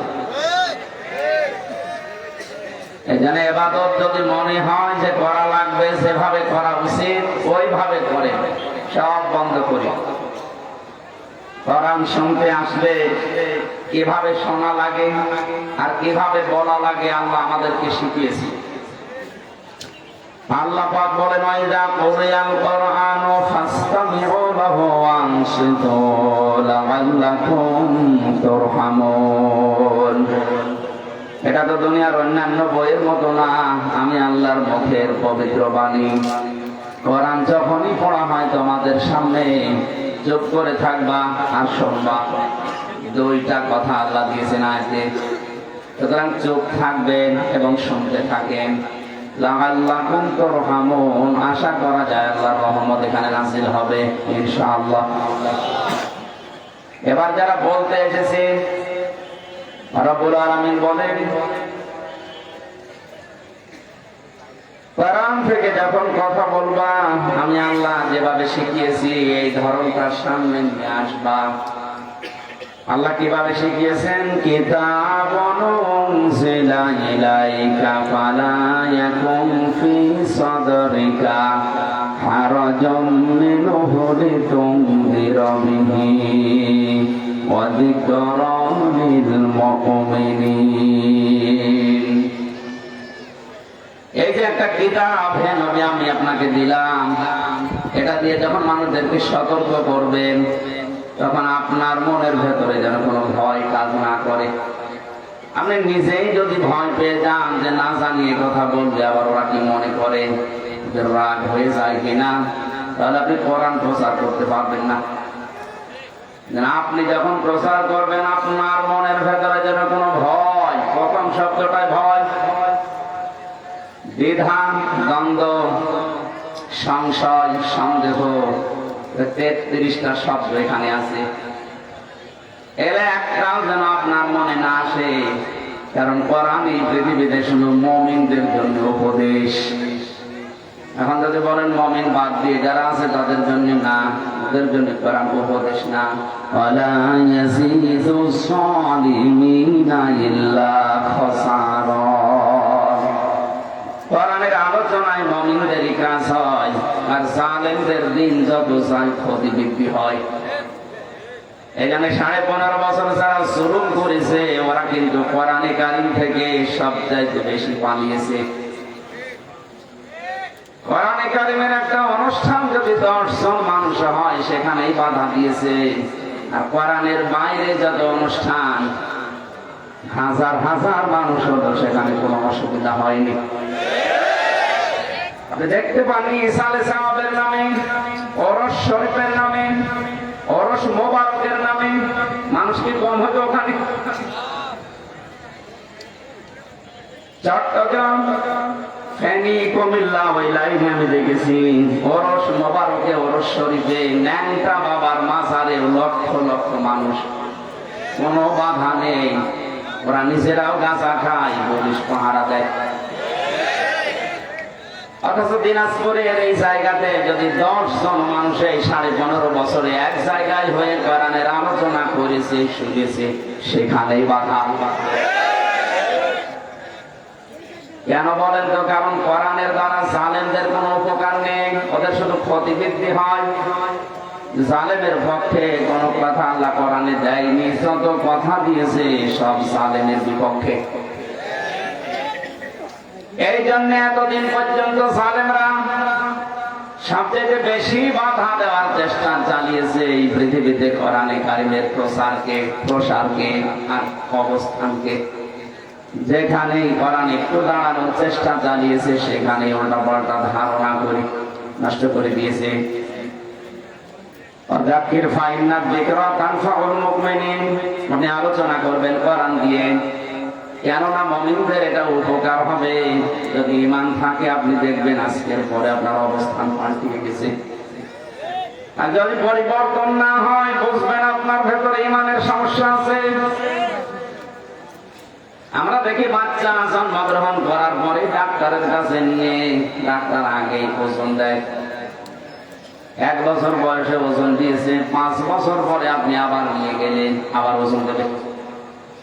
এখানে ইবাদত যদি মনে হয় যে করা লাগবে, যেভাবে করা উচিত ওইভাবে করে, সব বন্ধ করি। কোরআন শুনতে আসলে কিভাবে শোনা লাগে আর কিভাবে বলা লাগে আল্লাহ আমাদেরকে শিখিয়েছে। আল্লাহ পাক বলেন ওয়াইদা কুরিয়াল কুরআনু ফাসতামিউ লাহু ওয়ানসিতু লাআল্লাকুম তুরহামুন। এটা তো দুনিয়ার অন্যান্য বইয়ের মতো না, আমি আল্লাহর মুখের পবিত্র বাণী। কোরআন যখনই পড়া হয় তোমাদের সামনে চুপ করে থাকবা আর শুনবা। দুইটা কথা আল্লাহ দিয়েছেন আয়াতে, সুতরাং চুপ থাকবেন এবং শুনতে থাকেন। লাআল্লাকুম তুরহামুন, আশা করা যায় আল্লাহর রহমত এখানে নাযিল হবে ইনশাআল্লাহ। এবার যারা বলতে এসেছে, রব্বুল আলামিন বলেন কোরআন থেকে যখন কথা বলবা, আমি আল্লাহ যেভাবে শিখিয়েছি এই ধরনটার সামনে নিয়ে আসবা। আল্লাহ কিভাবে শিখিয়েছেন? কিতাবুন উনজিলা ইলাইকা ফালা ইয়াকুম ফি সাদরিকা হারাজাম মিনহু লিতুনযিরা বিহি ওয়া যিকরা লিল মুমিনিন। এই যে একটা কিতাব হে নবী আমি আপনাকে দিলাম, এটা দিয়ে যখন মানুষদেরকে সতর্ক করবেন, তখন আপনার মনের ভেতরে যেন কোনো ভয় কাজ না করে। আপনি নিজেই যদি ভয় পেয়ে যান যে না জানিয়ে কথা বলবে, আবার ওরা কি মনে করে, যে রাগ হয়ে যায় কিনা, তাহলে আপনি কোরআন প্রচার করতে পারবেন না। আপনি যখন প্রচার করবেন, আপনার মনের ভেতরে যেন কোনো ভয়, প্রথম শব্দটাই ভয়, দ্বিধা, দ্বন্দ্ব, সংশয়, সন্দেহ, 33টা শব্দ এখানে আছে। এলে একটাও যেন আপনার মনে না আসে, কারণ কোরআন এই পৃথিবীতে শুধু মুমিনদের জন্য উপদেশ। এখন যদি বলেন মুমিন বাদ দিয়ে যারা আছে তাদের জন্য না, ওদের জন্য কোরআন উপদেশ না। ওয়ালা ইয়াজিদু সালিমিনা ইল্লা খাসারা। কোরআনের আলোচনায় মুমিনদেরই কাজ হয়, আর জালেমদের দিন যত চাই ক্ষতি বৃদ্ধি হয়। এখানে 15.5 বছর যারা জুলুম করেছে ওরা কিন্তু কোরআনে কারীম থেকে সবচাইতে বেশি পালিয়েছে। কোরআনে কারীমের একটা অনুষ্ঠান যদি 10 জন মানুষ হয় সেখানেই বাধা দিয়েছে, আর কোরআনের বাইরে যত অনুষ্ঠান হাজার হাজার মানুষ হলো সেখানে কোনো অসুবিধা হয়নি। আপনি দেখতে পাননি ইসালে সাহাবের নামে, ওরস শরীফের নামে, ওরস মোবারকের নামে মানুষ কি কম হতো ওখানে? চট্টগ্রাম, ফেনী, কুমিল্লা ওই লাইনে আমি দেখেছি ওরস মোবারকে, ওরস শরীফে ন্যাংটা বাবার মাজারে লক্ষ লক্ষ মানুষ, কোনো বাধা নেই। ওরা নিজেরাও গাঁজা খায়, পুলিশ পাহারা দেয়। অথচ দিনাজপুরের এই জায়গাতে যদি 10 জন মানুষ এই 15.5 বছরে এক জায়গায় হয়ে কোরআনের আলোচনা করেছে, শুনেছে, সেখানেই বাধা। কেন বলেন তো? কারণ কোরআনের দ্বারা জালেমদের কোনো উপকার নেই, ওদের শুধু ক্ষতি বৃদ্ধি হয়। জালেমের পক্ষে কোনো কথা আল্লাহ কোরআনে দেয়নি, যত কথা দিয়েছে সব জালেমের বিপক্ষে। এই জন্য এতদিন পর্যন্ত জালেমরা সবচেয়ে বেশি বাধা দেওয়ার চেষ্টা চালিয়েছে এই পৃথিবীতে কোরআনে কারীমের প্রসারকে আর অবস্থানকে। যেখানে কোরআন একটু দাঁড়ানোর চেষ্টা চালিয়েছে সেখানে উল্টা পাল্টা ধারণা করে নষ্ট করে দিয়েছে। আপনি আলোচনা করবেন কোরআন দিয়ে, কেননা মুমিনদের এটা উপকার হবে। যদি ঈমান থাকে আপনি দেখবেন আজকের পরে আপনার অবস্থান পাল্টে গেছে। আর যদি পরিবর্তন না হয় বুঝবেন আপনার ভেতরে ঈমানের সমস্যা আছে। আমরা দেখি বাচ্চা জন্মগ্রহণ করার পরে ডাক্তারের কাছে নিয়ে ডাক্তার আগেই ওজন দেয়। 1 বছর বয়সে ওজন দিয়েছে, 5 বছর পরে আপনি আবার নিয়ে গেলেন, আবার ওজন দেবে।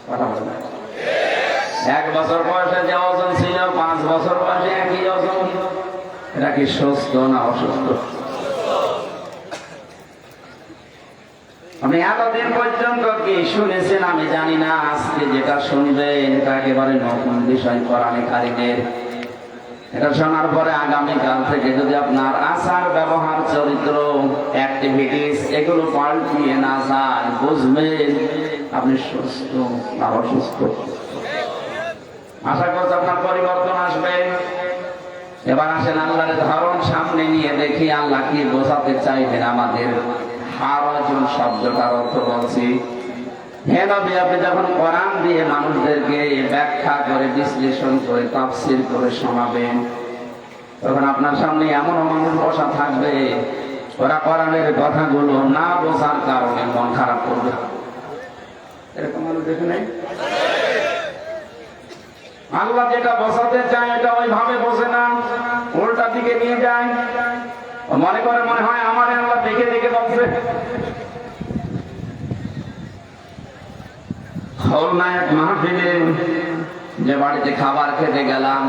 কথা বলবেন? 1 বছর বয়সে যে ওজন ছিল 5 বছর বয়সে একই ওজন। এটা কি সুস্থ না অসুস্থ? আপনি এতদিন পর্যন্ত কি শুনেছেন আমি জানি না, আজকে যেটা শুনবেন এটা একেবারে নতুন বিষয় কোরআনে কারীমের। এটা শোনার পরে আগামীকাল থেকে যদি আপনার আচার ব্যবহার, চরিত্র, অ্যাক্টিভিটিস এগুলো পাল্টিয়ে না যায়, বুঝবেন আপনি সুস্থ না অসুস্থ। আশা করছি আপনার পরিবর্তন আসবে। এবার আসেন আল্লাহর ধরন সামনে নিয়ে দেখি আল্লাহ কি বোঝাতে চাইবেন আমাদের। হারাজুন শব্দটার অর্থ বলছি, হে নবী আপনি যখন কোরআন দিয়ে মানুষদেরকে ব্যাখ্যা করে, বিশ্লেষণ করে, তাফসীর করে শোনাবেন, তখন আপনার সামনে এমন মানুষ বসা থাকবে ওরা কোরআনের কথাগুলো না বোঝার কারণে মন খারাপ করবে। এরকম মানুষ দেখে নেই? আল্লাহ যেটা বোঝাতে চায় এটা ওইভাবে বোঝে না, উল্টা দিকে নিয়ে যায়। মনে করে মনে হয় আমার আল্লাহ দেখে দেখে বলছে। খলনায়ক মাহফিলে যে বাড়িতে খাবার খেতে গেলাম,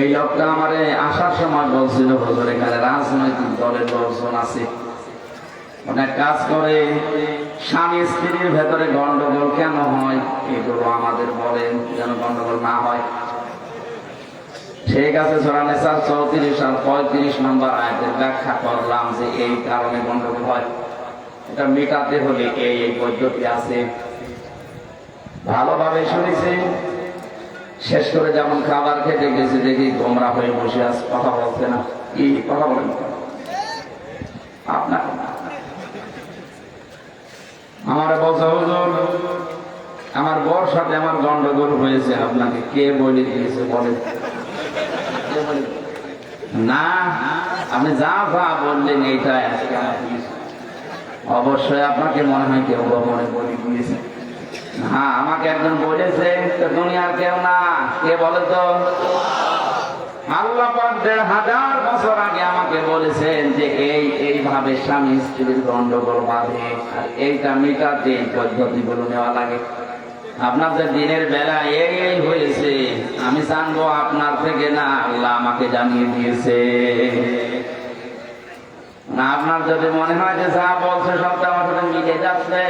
এই লোকটা আমারে আসার সময় বলছিল, হুজুর এখানে রাজনৈতিক দলের লোকজন আছে, অনেক কাজ করে, স্বামী স্ত্রীর ভেতরে গন্ডগোল কেন হয় এগুলো আমাদের বলেন, যেন গন্ডগোল না হয়। ঠিক আছে, সূরা নিসা 34 আর 35 নম্বর আয়াতের ব্যাখ্যা করলাম যে এই কারণে গন্ডগোল হয়। এটা মেটাতে হলে এই পদ্ধতি আছে। ভালোভাবে শুনেছি, শেষ করে যেমন খাবার খেতে গেছে দেখি গোমরা হয়ে বসে আছে, কথা বলছে না। কি কথা বলেন আপনার? আমার বলছে হুজুর আমার বর সাথে আমার গন্ডগোল হয়েছে, আপনাকে কে বলে দিয়েছে বলেন? না, আপনি যা যা বললেন এইটা অবশ্যই আপনাকে মনে হয় কেউ গোপনে বলে দিয়েছে। হ্যাঁ, আমাকে একজন বলেছে, তো দুনিয়ার কেউ না, কে বলে তো? আল্লাহ পাক ১,৫০০ বছর আগে আমাকে বলেছেন যে এইভাবে স্বামী স্ত্রীর গন্ডগোল বাঁধে, আর এইটা মেটাতে এই পদ্ধতিগুলো নেওয়া লাগে। আপনার যে দিনের বেলা এই হয়েছে, আমি জানবো আপনার থেকে না, আল্লাহ আমাকে জানিয়ে দিয়েছে। না, আপনার যদি মনে হয় যে যা বলছে সবটা আমার সাথে মিলে যাচ্ছে,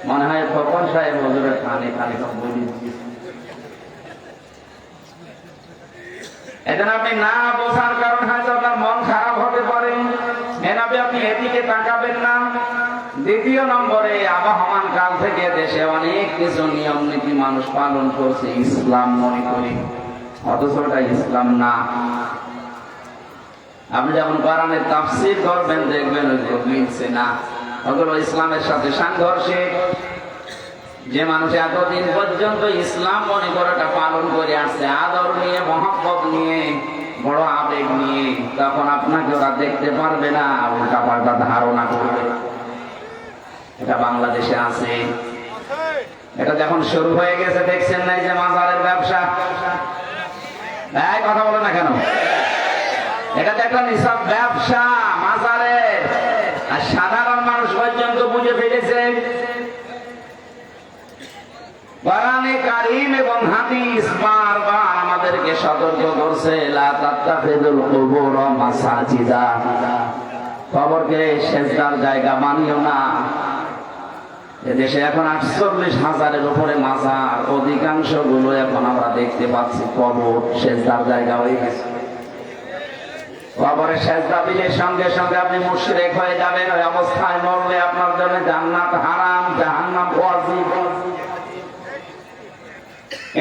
মনে হয় খোকন সাহেব হুজুরের কানে কানে সব বলে দিয়েছে। এজন্য আপনি না বোঝার কারণ হয়তো আপনার মন খারাপ হতে পারে, এভাবে আপনি এদিকে তাকাবেন না। দ্বিতীয় নম্বরে, আবহমান কাল থেকে দেশে অনেক কিছু নিয়ম নীতি মানুষ পালন করছে ইসলাম মনে করি, অথচ ওটা ইসলাম না। আপনি যখন কোরআনের তাফসীর করবেন দেখবেন ওগুলো মিলছে না, ওগুলো ইসলামের সাথে সাংঘর্ষিক। যে মানুষ এতদিন পর্যন্ত ইসলাম মনে করাটা পালন করে আসছে আদর নিয়ে, মহব্বত নিয়ে, বড় আবেগ নিয়ে, তখন আপনাকে ওরা দেখতে পারবে না, উল্টা পাল্টা ধারণা করবে। এটা বাংলাদেশে আছে। এটা যখন শুরু হয়ে গেছে দেখছেন না, যে মাজারের ব্যবসা, কথা বলে না কেন? এটা তো একটা নিছক ব্যবসা মাজারের, আর সাধারণ মানুষ পর্যন্ত বুঝে ফেলেছে। কোরআনে কারীম এবং হাদিস বারবার আমাদেরকে সতর্ক করছে, লা তাত্তাখিযুল কুবুর মাসাজিদা, কবরকে সেজদার জায়গা মানিও না। এদেশে এখন ৪৮,০০০-এর উপরে মাজার, অধিকাংশ গুলো এখন আমরা দেখতে পাচ্ছি কবর সেজদার জায়গা হয়ে গেছে। কবরে সেজদা দিলে সঙ্গে সঙ্গে আপনি মুশরিক হয়ে যাবেন। ওই অবস্থায় মরলে আপনার জন্য জান্নাত হারাম, জাহান্নাম ওয়াজিব।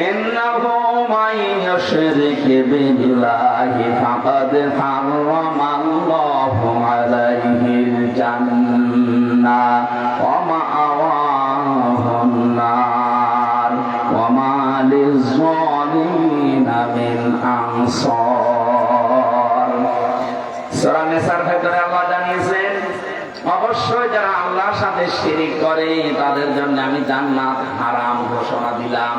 ইন্নাহু মান ইউশরিক বিল্লাহি ফাকাদ হারামাল্লাহু আলাইহিল জান্নাহ ওয়া মাআওয়াহুন নার ওয়া মা লিয-যালিমিনা মিন আনসার। সূরা নিসার ভেতরে আল্লাহ জানিয়েছেন, অবশ্যই যারা আল্লাহর সাথে শিরিক করে তাদের জন্য আমি জান্নাত হারাম ঘোষণা দিলাম।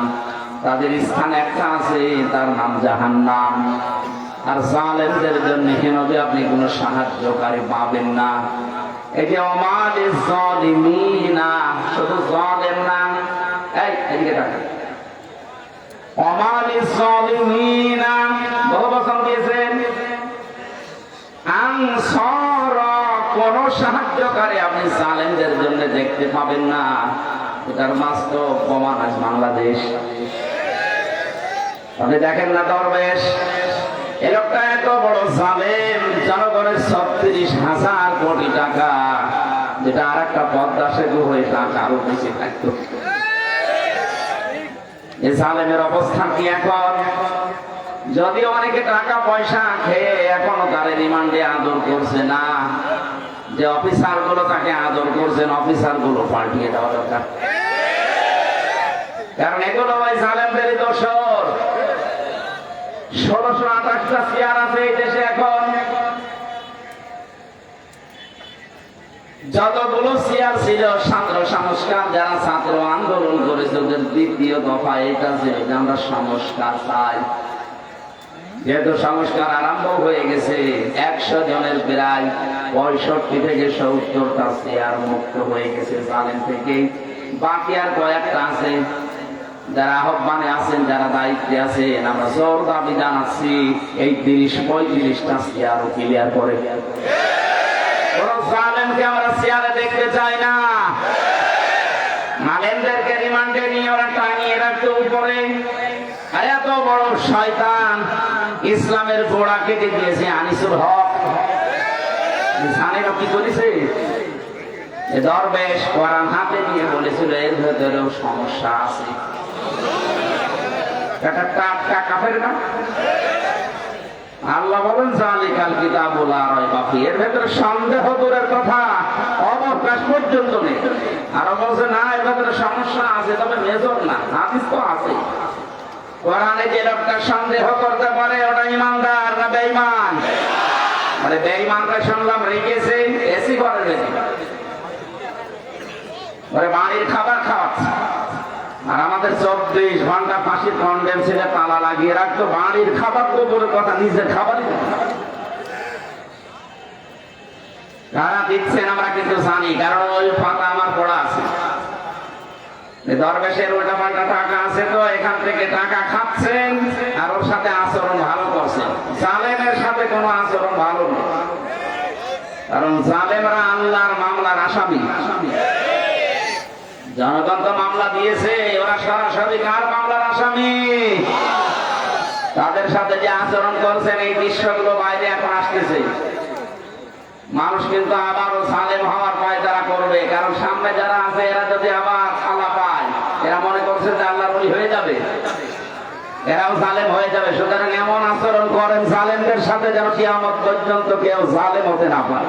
তাদের স্থান একটা আছে, তার নাম জাহান্নাম। আর জালেমদের জন্য নবী আপনি কোনো সাহায্যকারী পাবেন না। এই যে ওমা লিয-যালিমিনা, শুধু জালেম না, এই এদিকে তাকান, ওমা লিয-যালিমিনা বহু বচন দিয়েছেন। আনসার, কোন সাহায্যকারী আপনি জালেমদের জন্য দেখতে পাবেন না। এটার বাস্তব প্রমাণ আজ বাংলাদেশ। আপনি দেখেন না, দরবেশ এই লোকটা এত বড় জালেম, জনগণের ৩৬,০০০ কোটি টাকা, যেটা আর একটা পদ্মা সেতু হয়ে টাকা আরো বেশি থাকতো। এই জালেমের অবস্থা কি এখন? যদিও অনেকে টাকা পয়সা খেয়ে এখনো তার রিমান্ডে আদর করছে না, যে অফিসার গুলো তাকে আদর করছেন, অফিসার গুলো পাল্টিয়ে দেওয়া দরকার। কারণ এগুলো ওই জালেমদেরই দোসর। ১৬২৮টা চেয়ার আছে এই দেশে এখন। যতগুলো চেয়ার ছিল ছাত্র সংস্কার, যারা ছাত্র আন্দোলন করেছে ওদের দ্বিতীয় দফা এটা ছিল যে আমরা সংস্কার চাই। যেহেতু সংস্কার আরম্ভ হয়ে গেছে, ১০০ জনের প্রায় ৬৫ থেকে ৭০টা চেয়ার মুক্ত হয়ে গেছে জালেম থেকে। বাকি আর কয়েকটা আছে, যারা আহ্বানে আছেন, যারা দায়িত্বে আছেন, আমরা জোর দাবি জানাচ্ছি এই ৩০-৩৫টা চেয়ার ক্লিয়ার করে। কোন জালেমকে আমরা চেয়ারে দেখতে চাই না। মালেমদেরকে রিমান্ডে নিয়ে ওরা টাঙিয়ে রাখতে উপরে। আর এত বড় শয়তান, ইসলামের গোড়া কেটে দিয়েছে আনিসুল হক। জানেন কি করেছে? দরবেশ কোরআন হাতে নিয়ে বলেছিল এর ভেতরেও সমস্যা আছে। আল্লাহ বলেন জালিকাল কিতাবুল লা রাইবা ফীহি, এর ভেতরে সন্দেহ দূরের কথা, অবকাশ পর্যন্ত নেই। আর বলছে না, এর ভেতরে সমস্যা আছে, তবে মেজর না, হাদিস তো আছে। কোরআনে যে লোকটা সন্দেহ করতে পারে ওটা ইমানদার না বেঈমান? মানে বেঈমানরা শুনলাম রেখেছে এসি ঘরে রেখে, ওরে বাড়ির খাবার খাওয়াচ্ছে, আর আমাদের 24 ঘন্টা ফাঁসির কন্ডেম ছেলে তালা লাগিয়ে রাখতো। বাড়ির খাবার তো বলে কথা, নিজের খাবারই কারা দিচ্ছেন আমরা কিন্তু জানি, কারণ ওই পাতা আমার পড়া আছে। দরবেশের উল্টা পাল্টা টাকা আছে, তো এখান থেকে টাকা খাচ্ছেন আর ওর সাথে আচরণ ভালো করছেন। জালেমের সাথে কোনো আচরণ ভালো নেই, কারণ জালেমরা আল্লাহর মামলার আসামি। জনগণ তো মামলা দিয়েছে, ওরা সরাসরি কার মামলার আসামি? তাদের সাথে যে আচরণ করছেন, এই দৃশ্যগুলো বাইরে এখন আসতেছে। মানুষ কিন্তু আবারও জালেম হওয়ার পায়তারা করবে, কারণ সামনে যারা আছে এরা যদি আবার আল্লাহ পায়, এরা মনে করছে যে আল্লাহর ওলি হয়ে যাবে, এরাও জালেম হয়ে যাবে। সুতরাং এমন আচরণ করেন জালেমদের সাথে যেন কিয়ামত পর্যন্ত কেউ জালেম হতে না পারে।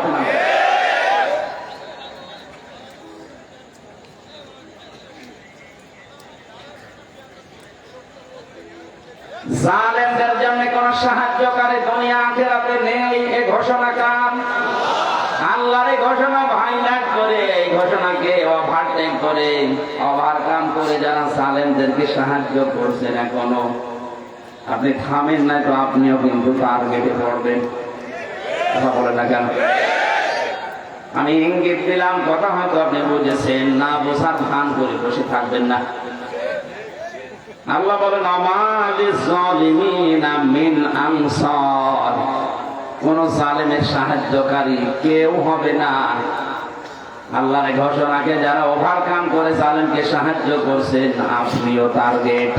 জালেমদের জন্য কোন সাহায্যকারী দুনিয়া আখিরাতে নেই, এই ঘোষণা কার? আল্লাহর এই ঘোষণা ভাইলাট করে, এই ঘোষণাকে ওভারটেক করে, ওভারকাম করে যারা জালেমদেরকে সাহায্য করছেন, এখনো আপনি থামেন না তো আপনিও কিন্তু টার্গেটে পড়বেন। কথা বলে না কেন? আমি ইঙ্গিত দিলাম, কথা হয়তো আপনি বুঝেছেন না, বোঝার ভান করে বসে থাকবেন না। আল্লাহ বলেন কোন জালেমের সাহায্যকারী কেউ হবে না। আল্লাহর ঘোষণাকে যারা ওভারকাম করে জালেমকে সাহায্য করছেন, আপনিও টার্গেট।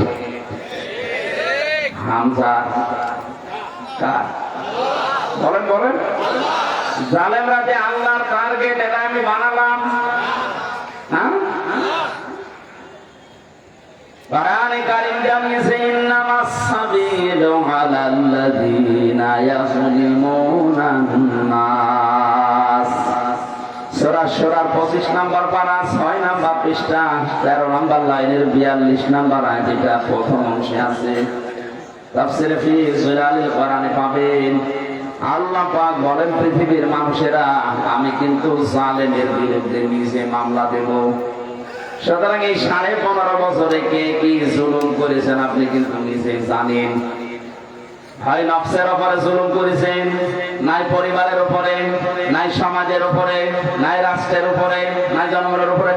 হামজা কার? বলেন বলেন। জালেমরা যে আল্লাহর টার্গেট, এটা আমি বানালাম। হ্যাঁ, কোরআনে কারীম জানিয়েছে ইন্নামাস সাবিলু আলাল্লাযীনা ইয়াযলিমুনান নাস। সূরা সূরার 25 নম্বর পারা, 6 নম্বর পৃষ্ঠা, 13 নম্বর লাইনের 42 নম্বর আয়াত, এটা প্রথম অংশে আছে। তাফসীরে ফি জিলালিল কোরআনে পাবেন। আল্লাহ পাক বলেন, পৃথিবীর মানুষেরা, আমি কিন্তু জালেমের বিরুদ্ধে নিজে মামলা দেব। সুতরাং এই 15.5 বছরে কে কি জুলুম করেছেন আপনি কিন্তু নিজে জানেন। হয় নফসের উপরে জুলুম করেছেন, নাই পরিবারের উপরে, নাই সমাজের উপরে, নাই রাষ্ট্রের উপরে, নাই জনগণের উপরে।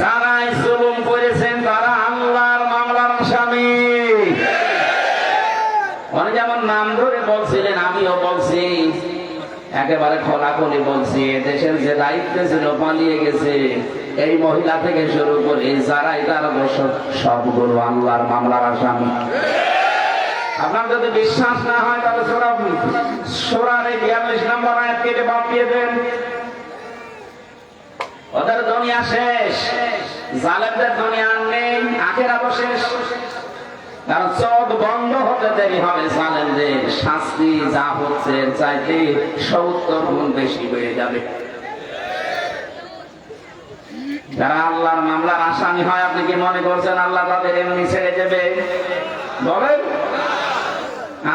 যারাই জুলুম করেছেন তারা আল্লাহর মামলার আসামি। উনি যেমন নাম ধরে বলছিলেন, আমিও বলছি, একেবারে খোলাখুলি বলছি, দেশের যে দায়িত্বে ছিল পালিয়ে গেছে, এই মহিলা থেকে শুরু করে যারাই তারা সবগুলো আল্লাহর মামলার আসামি। আপনার যদি বিশ্বাস না হয় তাহলে সূরার 42 নম্বর আয়াত কেটে বাদ দিয়ে দেন। ওদের দুনিয়া শেষ, জালেমদের দুনিয়া নেই, আখিরাতও শেষ। কারণ চোখ বন্ধ হতে দেরি হবে, জালেমদের শাস্তি যা হচ্ছে চাইতে 70 গুণ বেশি হয়ে যাবে। যারা আল্লাহর মামলার আসামি হয়, আপনি কি মনে করছেন আল্লাহ তাদের এমনি ছেড়ে দেবে? বলেন,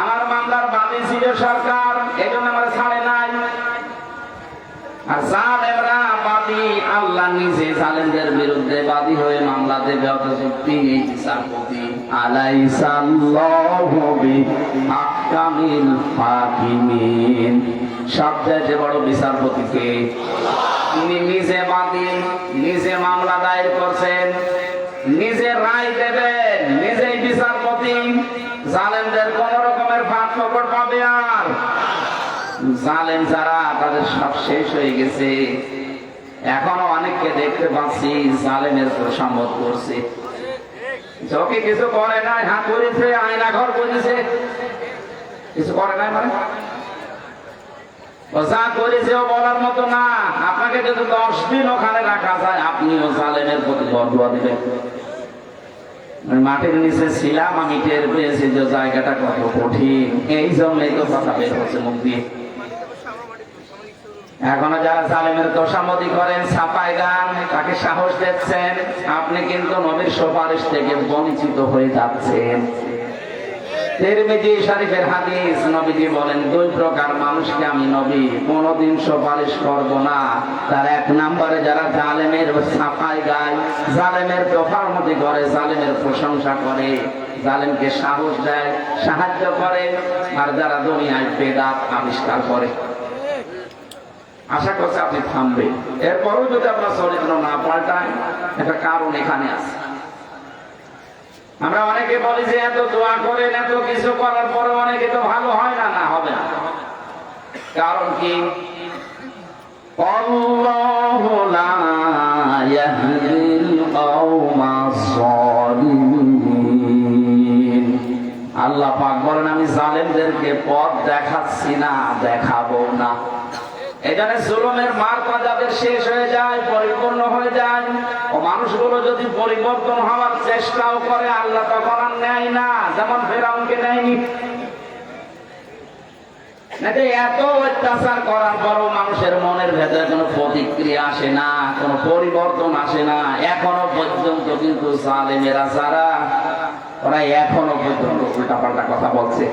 আমার মামলার বাদী ছিল সরকার, এই জন্য আমার ছাড়ে নাই। আর জালেমরা বাদী, আল্লাহ নিজে জালেমদের বিরুদ্ধে বাদী হয়ে মামলা দেবে। অথচ তিনি বিচারপতি। আলাইসাল্লাহু বিআহকামিল হাকিমিন, সবচেয়ে বড় বিচারপতি কে? তিনি নিজে বাদী, নিজে মামলা দায়ের করছেন, নিজে রায় দেবেন, নিজেই বিচারপতি। জালেমদের কোন রকমের ফাঁক ফোকর পাবে? আর জালেম যারা, তাদের সব শেষ হয়ে গেছে। এখনো অনেককে দেখতে পাচ্ছি জালেমের প্রসম্বোধ করছে, চোখে কিছু করে নাই, হাত করেছে, আয়না ঘর করেছে, কিছু করে নাই। মানে যা করেছে ও বলার মতো না। আপনাকে যদি 10 দিন ওখানে রাখা যায়, আপনিও জালেমের প্রতি বদুয়া দিবেন। মাটির নিচে ছিলাম, আমি টের পেয়েছি যে জায়গাটা কত কঠিন। এই জন্যই তো কথা বের হচ্ছে মুখ দিয়ে। এখনো যারা জালেমের তোষামতি করেন, ছাপায় গান, তাকে সাহস দিচ্ছেন, আপনি কিন্তু নবীর সুপারিশ থেকে বঞ্চিত হয়ে যাচ্ছেন। তিরমিজি শরীফের হাদিস, নবীজি বলেন 2 প্রকার মানুষকে আমি নবী কোনদিন সুপারিশ করব না। তার 1 নম্বরে যারা জালেমের সাফাই গায়, জালেমের তোফামতি করে, জালেমের প্রশংসা করে, জালেমকে সাহস দেয়, সাহায্য করে, আর যারা দুনিয়ায় বেদাত আবিষ্কার করে। আশা করছি আপনি থামবেন। এরপরও যদি আপনার চরিত্র না পাল্টায়, একটা কারণ এখানে আছে। আমরা অনেকে বলি যে এত দোয়া করেন, এত কিছু করার পরে অনেকে তো ভালো হয় না। না হবে না, কারণ কি? আল্লাহু লা ইয়াহদিল কওমাজ জালিমিন। আল্লাহ পাক বলেন আমি জালেমদেরকে পথ দেখাচ্ছি না, দেখাবো না। এখানে জুলুমের মার্কা যাদের শেষ হয়ে যায়, পরিপূর্ণ হয়ে যায়, ও মানুষগুলো যদি পরিবর্তন হওয়ার চেষ্টাও করে, আল্লাহ তখন আর নেয় না, যেমন ফেরাউনকে নেয়নি। এত অত্যাচার করার পরও মানুষের মনের ভেতরে কোনো প্রতিক্রিয়া আসে না, কোনো পরিবর্তন আসে না। এখনো পর্যন্ত কিন্তু জালেমেরা যারা, ওরা এখনো পর্যন্ত উল্টাপাল্টা কথা বলছে।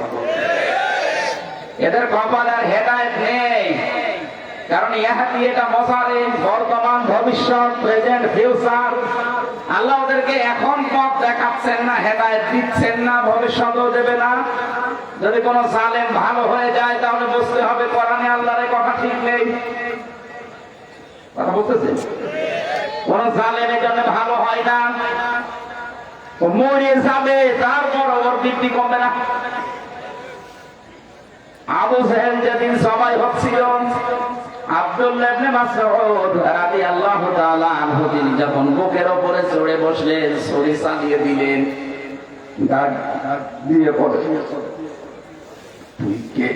এদের কপালে আর হেদায়েত নেই, কারণ ইহাদি এটা মজারে বর্তমান, ভবিষ্যৎ, প্রেজেন্ট, ফিউচার। আল্লাহ ওদেরকে এখন পথ দেখাচ্ছেন না, হেদায়েত দিচ্ছেন না, ভবিষ্যতেও দেবে না। যদি কোনো জালেম ভালো হয়ে যায়, তাহলে বুঝতে হবে কোরআনে আল্লাহর এই কথা ঠিক নেই। কথা বুঝতেছেন? কোন জালেম এই জন্য ভালো হয় না, ও মরে যাবে, তারপর ওর বৃদ্ধি কমবে না। আবু জাহেল যেদিন সবাই হচ্ছিল, আব্দুল্লাহ ইবনে মাসউদ রাদিয়াল্লাহু তাআলা আনহু তিনি যখন বুকের উপরে চড়ে বসলেন, ছুরি চালিয়ে দিলেন, গার্ড দিয়ে পড়ে, তুই কে?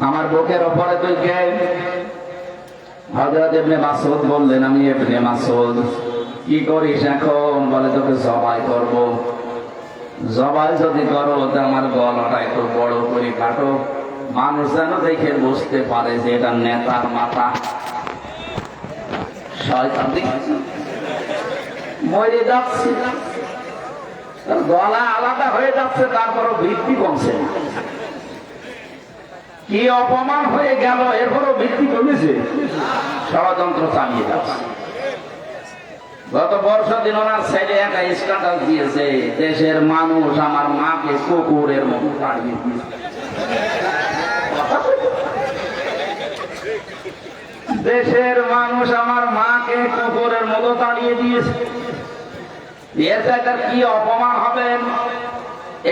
আমার বুকের উপরে তুই কে? হযরত ইবনে মাসউদ বললেন আমি ইবনে মাসউদ। কি করিস এখন? বলে তোকে জবাই করব। জবাই যদি করো তো আমার গলাটা একটু বড় করে কাটো, মানুষ যেন দেখে বুঝতে পারে যে এটা নেতার মাথা। শয়তান মরে যাচ্ছে, গলা আলাদা হয়ে যাচ্ছে, তারপরও বৃদ্ধি কমছে না। কি অপমান হয়ে গেল, এরপরও বৃদ্ধি কমেছে, ষড়যন্ত্র চালিয়ে যাচ্ছে। গত বর্ষ দিন ওনার ছেলে একটা স্ট্যাটাস দিয়েছে, দেশের মানুষ আমার মাকে কুকুরের মতো তাড়িয়ে দিয়েছে। দেশের মানুষ আমার মাকে কুকুরের মতো তাড়িয়ে দিয়েছে। এর জায়গার কি অপমান হবেন?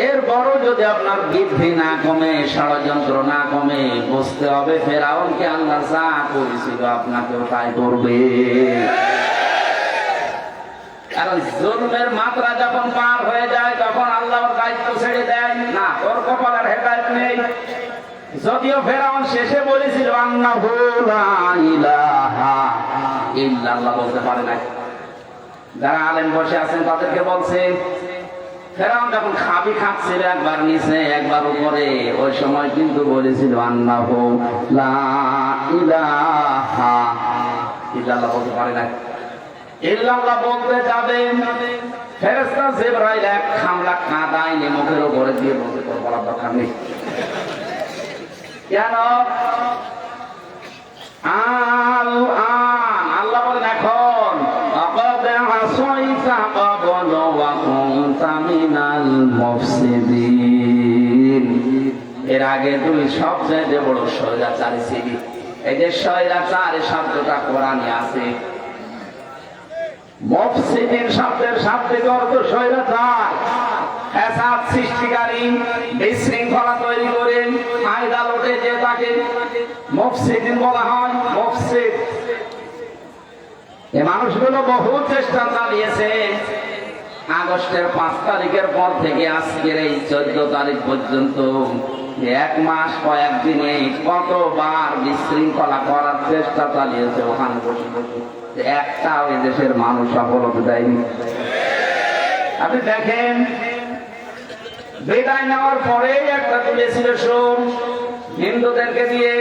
এর বড় যদি আপনার বৃদ্ধি না কমে, ষড়যন্ত্র না কমে, বুঝতে হবে ফেরাউনকে আল্লাহ যা করেছিল আপনাকেও তাই করবে। কারণ জুলমের মাত্রা যখন পার হয়ে যায়, তখন আল্লাহর দায়িত্ব ছেড়ে দেয় না, ওর কপালের হেদায়েত নেই। যদিও ফেরাউন শেষে বলেছিল আন্নাহু লা ইলাহা ইল্লাল্লাহ, বলতে পারে না। যারা আলেম বসে আছেন তাদেরকে বলছে, ফেরাউন যখন খাবি খাচ্ছিল, একবার নিচে একবার উপরে, ওই সময় কিন্তু বলেছিল আন্নাহু লা ইলাহা ইল্লাল্লাহ, বলতে পারে না। ইল্লাল্লাহ বলতে যাবেন, ফেরেশতা জিবরাইল এক খামলা কাদা এনে মুখের উপরে দিয়ে বলতে, তোর বলার দরকার নেই। কেন? আল্লাহ বলেন এখন এর আগে তুমি সবচেয়ে বড় স্বৈরাচারী ছিলি। এই যে স্বৈরাচার শব্দটা কোরআনে আছে, মুফসিদিন শব্দের শাব্দিক অর্থ স্বৈরাচার, ফ্যাসাদ সৃষ্টিকারী, বিশৃঙ্খলা তৈরি করে ফায়দা লুটে যে তাকে মুফসিদিন বলা হয়। মুফসিদ এই মানুষগুলো বহু চেষ্টা চালিয়েছে। আগস্টের 5 তারিখের পর থেকে আজকের এই 14 তারিখ পর্যন্ত এক মাস কয়েকদিনে কতবার বিশৃঙ্খলা করার চেষ্টা চালিয়েছে ওখানে বসে বসে, একটাও এদেশের মানুষ সফলতা দেয়নি। আপনি দেখেন, বিদায় নেওয়ার পরে একটা তুলেছিল শোন হিন্দুদেরকে দিয়ে,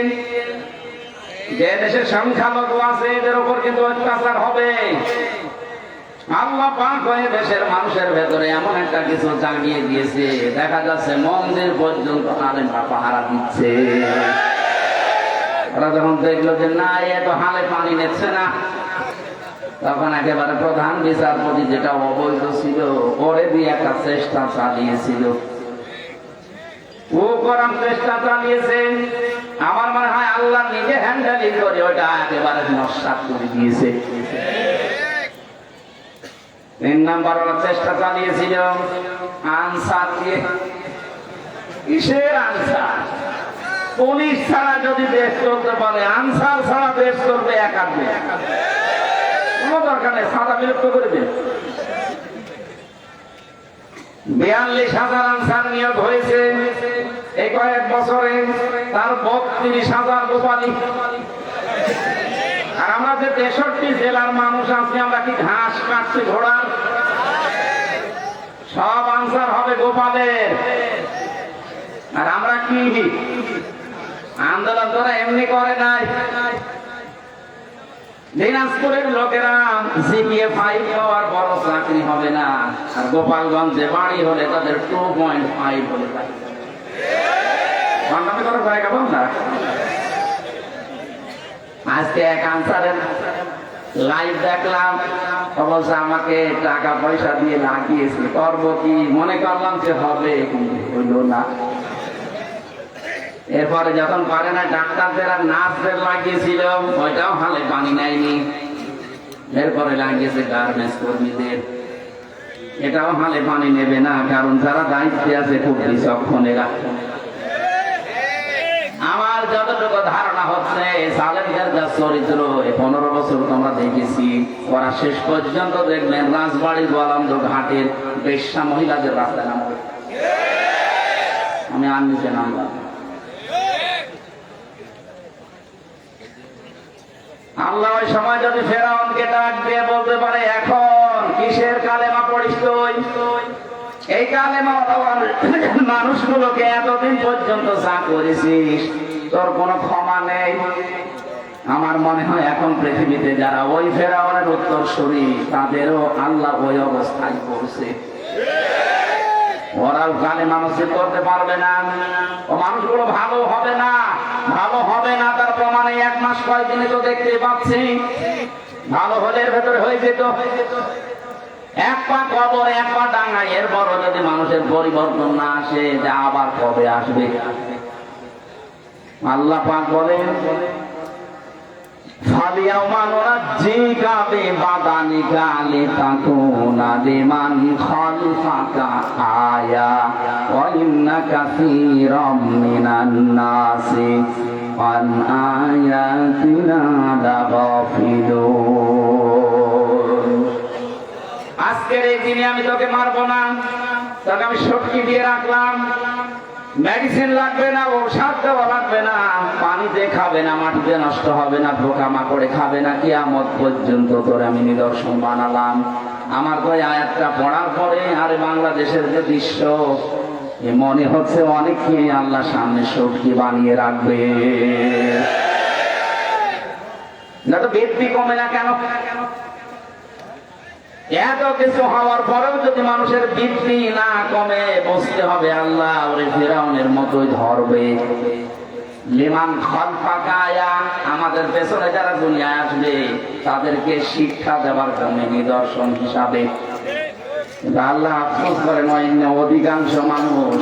যে দেশের সংখ্যালঘু আছে এদের উপর কিন্তু অত্যাচার হবে। আল্লাহ পাক হয়ে দেশের মানুষের ভেতরে এমন একটা কিছু জাগিয়ে দিয়েছে, দেখা যাচ্ছে মন্দির পর্যন্ত আলেমরা পাহারা দিচ্ছে। ওরা যখন দেখলো যে না এ তো হালে পানি নিচ্ছে না, তখন একেবারে প্রধান বিচারপতি যেটা অবৈধ ছিল ওরে দিয়ে একটা চেষ্টা চালিয়েছিল, ও করার চেষ্টা চালিয়েছে। আমার মনে হয় আল্লাহ নিজে হ্যান্ডেলিং করে ওটা একেবারে নস্যাৎ করে দিয়েছে। 3 নাম্বার ওরা চেষ্টা চালিয়েছিল আনসার দিয়ে। কিসের আনসার? পুলিশ ছাড়া যদি দেশ চলতে পারে, আনসার ছাড়া দেশ চলবে একাত্মে, কোনো দরকার নেই, সাদা বিলুপ্ত করে দেন। 42,000 আনসার নিয়োগ হয়েছে এই কয়েক বছরে, তার 32,000 গোপালী। আর আমরা যে 63 জেলার মানুষ আছি, আমরা কি ঘাস কাটছি ঘোড়ার? সব আনসার হবে গোপালের। আর আমরা কি আন্দোলন তোরা এমনি করে নাই। দিনাজপুরের লোকেরা জিপিএ 5 পাওয়ার বড় চাকরি হবে না, আর গোপালগঞ্জে বাড়ি হলে তাদের 2.5 হলে জায়গা পাব না। আজকে এক আনসারের লাইভ দেখলাম, বলছে আমাকে টাকা পয়সা দিয়ে লাগিয়েছে, করবো কি? মনে করলাম যে হবে, হইল না। এরপরে যখন পারে না, ডাক্তারদের আর নার্সদের লাগিয়েছিল, ওইটাও হালে পানি নেয়নি। এরপরে লাগিয়েছে গার্মেন্টস কর্মীদের, এটাও হালে পানি নেবে না, কারণ যারা দায়িত্বে আছে খুব বিচক্ষণ এরা। আমার যতটুকু ধারণা হচ্ছে সালেমদের যা চরিত্র, 15 বছর তোমরা দেখেছি, ওরা শেষ পর্যন্ত দেখবেন রাজবাড়ি গোয়ালন্দ ঘাটের বেশ্যা মহিলাদের রাস্তায় নামবে। আমি আর নিচে নামলাম। আল্লাহ ওই সময় যদি ফেরাউনকে ডাক দিয়ে বলতে পারে, এখন কিসের কালেমা পড়িস তুই? এই কালেমা মানুষগুলোকে এতদিন পর্যন্ত যা করেছিস তোর কোনো ক্ষমা নেই। আমার মনে হয় এখন পৃথিবীতে যারা ওই ফেরাউনের উত্তরসূরি, তাদেরও আল্লাহ ওই অবস্থায় করছে। ওরাও কালেমা নসিব করতে পারবে না, ও মানুষগুলো ভালো হবে না, ভালো হবে না। তার প্রমাণে 1 মাস কয়েকদিনে তো দেখতে পাচ্ছি, ভালো হলে এর ভেতরে হয়ে যেত। 1 পা কবর 1 পা ডাঙ্গা, এর বড় যদি মানুষের পরিবর্তন না আসে, যা আবার কবে আসবে? আল্লাহ পাক বলেন, ফালিয়াউমা নুনাজ্জিকা বিবাদানিকা লিতাকুনা লিমান খালফাকা আয়া ওয়া ইন্না কাসীরাম মিনান নাসি আন আয়াতিনা লাগাফিলুন। আজকের এই দিনে আমি তোকে মারবো না, তোকে আমি শক্তি দিয়ে রাখলাম। মেডিসিন লাগবে না, ঔষধ দেওয়া লাগবে না, পানিতে খাবে না, মাটিতে নষ্ট হবে না, পোকামাকড়ে খাবে না, কিয়ামত পর্যন্ত তোর আমি নিদর্শন বানালাম। আমার তো এই আয়াতটা পড়ার পরে আরে বাংলাদেশের যে দৃশ্য, মনে হচ্ছে অনেকে আল্লাহ সামনে শক্তি বানিয়ে রাখবে। না তো বৃদ্ধি কমে না কেন? এত কিছু হওয়ার পরেও যদি মানুষের বৃদ্ধি না কমে, বুঝতে হবে আল্লাহ ওরে ফেরাউনের মতোই ধরবে। লিমান খালফাকা আয়া, আমাদের পেছনে যারা দুনিয়ায় আসবে তাদেরকে শিক্ষা দেওয়ার জন্য নিদর্শন হিসাবে। আল্লাহ আফসোস করেন, অধিকাংশ মানুষ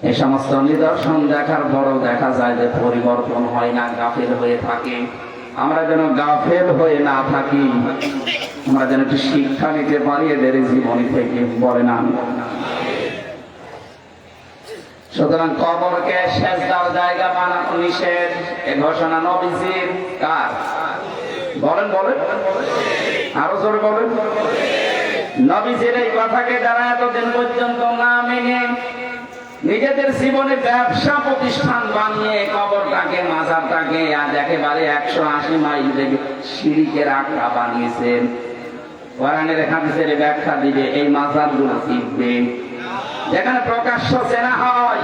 এই সমস্ত নিদর্শন দেখার পরও দেখা যায় যে পরিবর্তন হয় না, গাফেল হয়ে থাকে। আমরা যেন গাফেল হয়ে না থাকি, আমরা যেন একটু শিক্ষা নিতে পারি এদের জীবনী থেকে, বলেন আমি। সুতরাং কবরকে সেজদার জায়গা বানানো নিষেধ, এ ঘোষণা নবীজির। কার? বলেন বলেন, আরো জোরে বলেন। নবীজির এই কথাকে যারা এতদিন পর্যন্ত না মেনে নিজেদের জীবনে ব্যবসা প্রতিষ্ঠান বানিয়ে কবরটাকে মাজারটাকে আজ একেবারে 180 মাইল থেকে শিরিকের আখড়া বানিয়েছেন। কোরআনের হাদিসের ব্যাখ্যা দিবে, এই মাজারগুলো টিকবে যেখানে প্রকাশ্য চেনা হয়।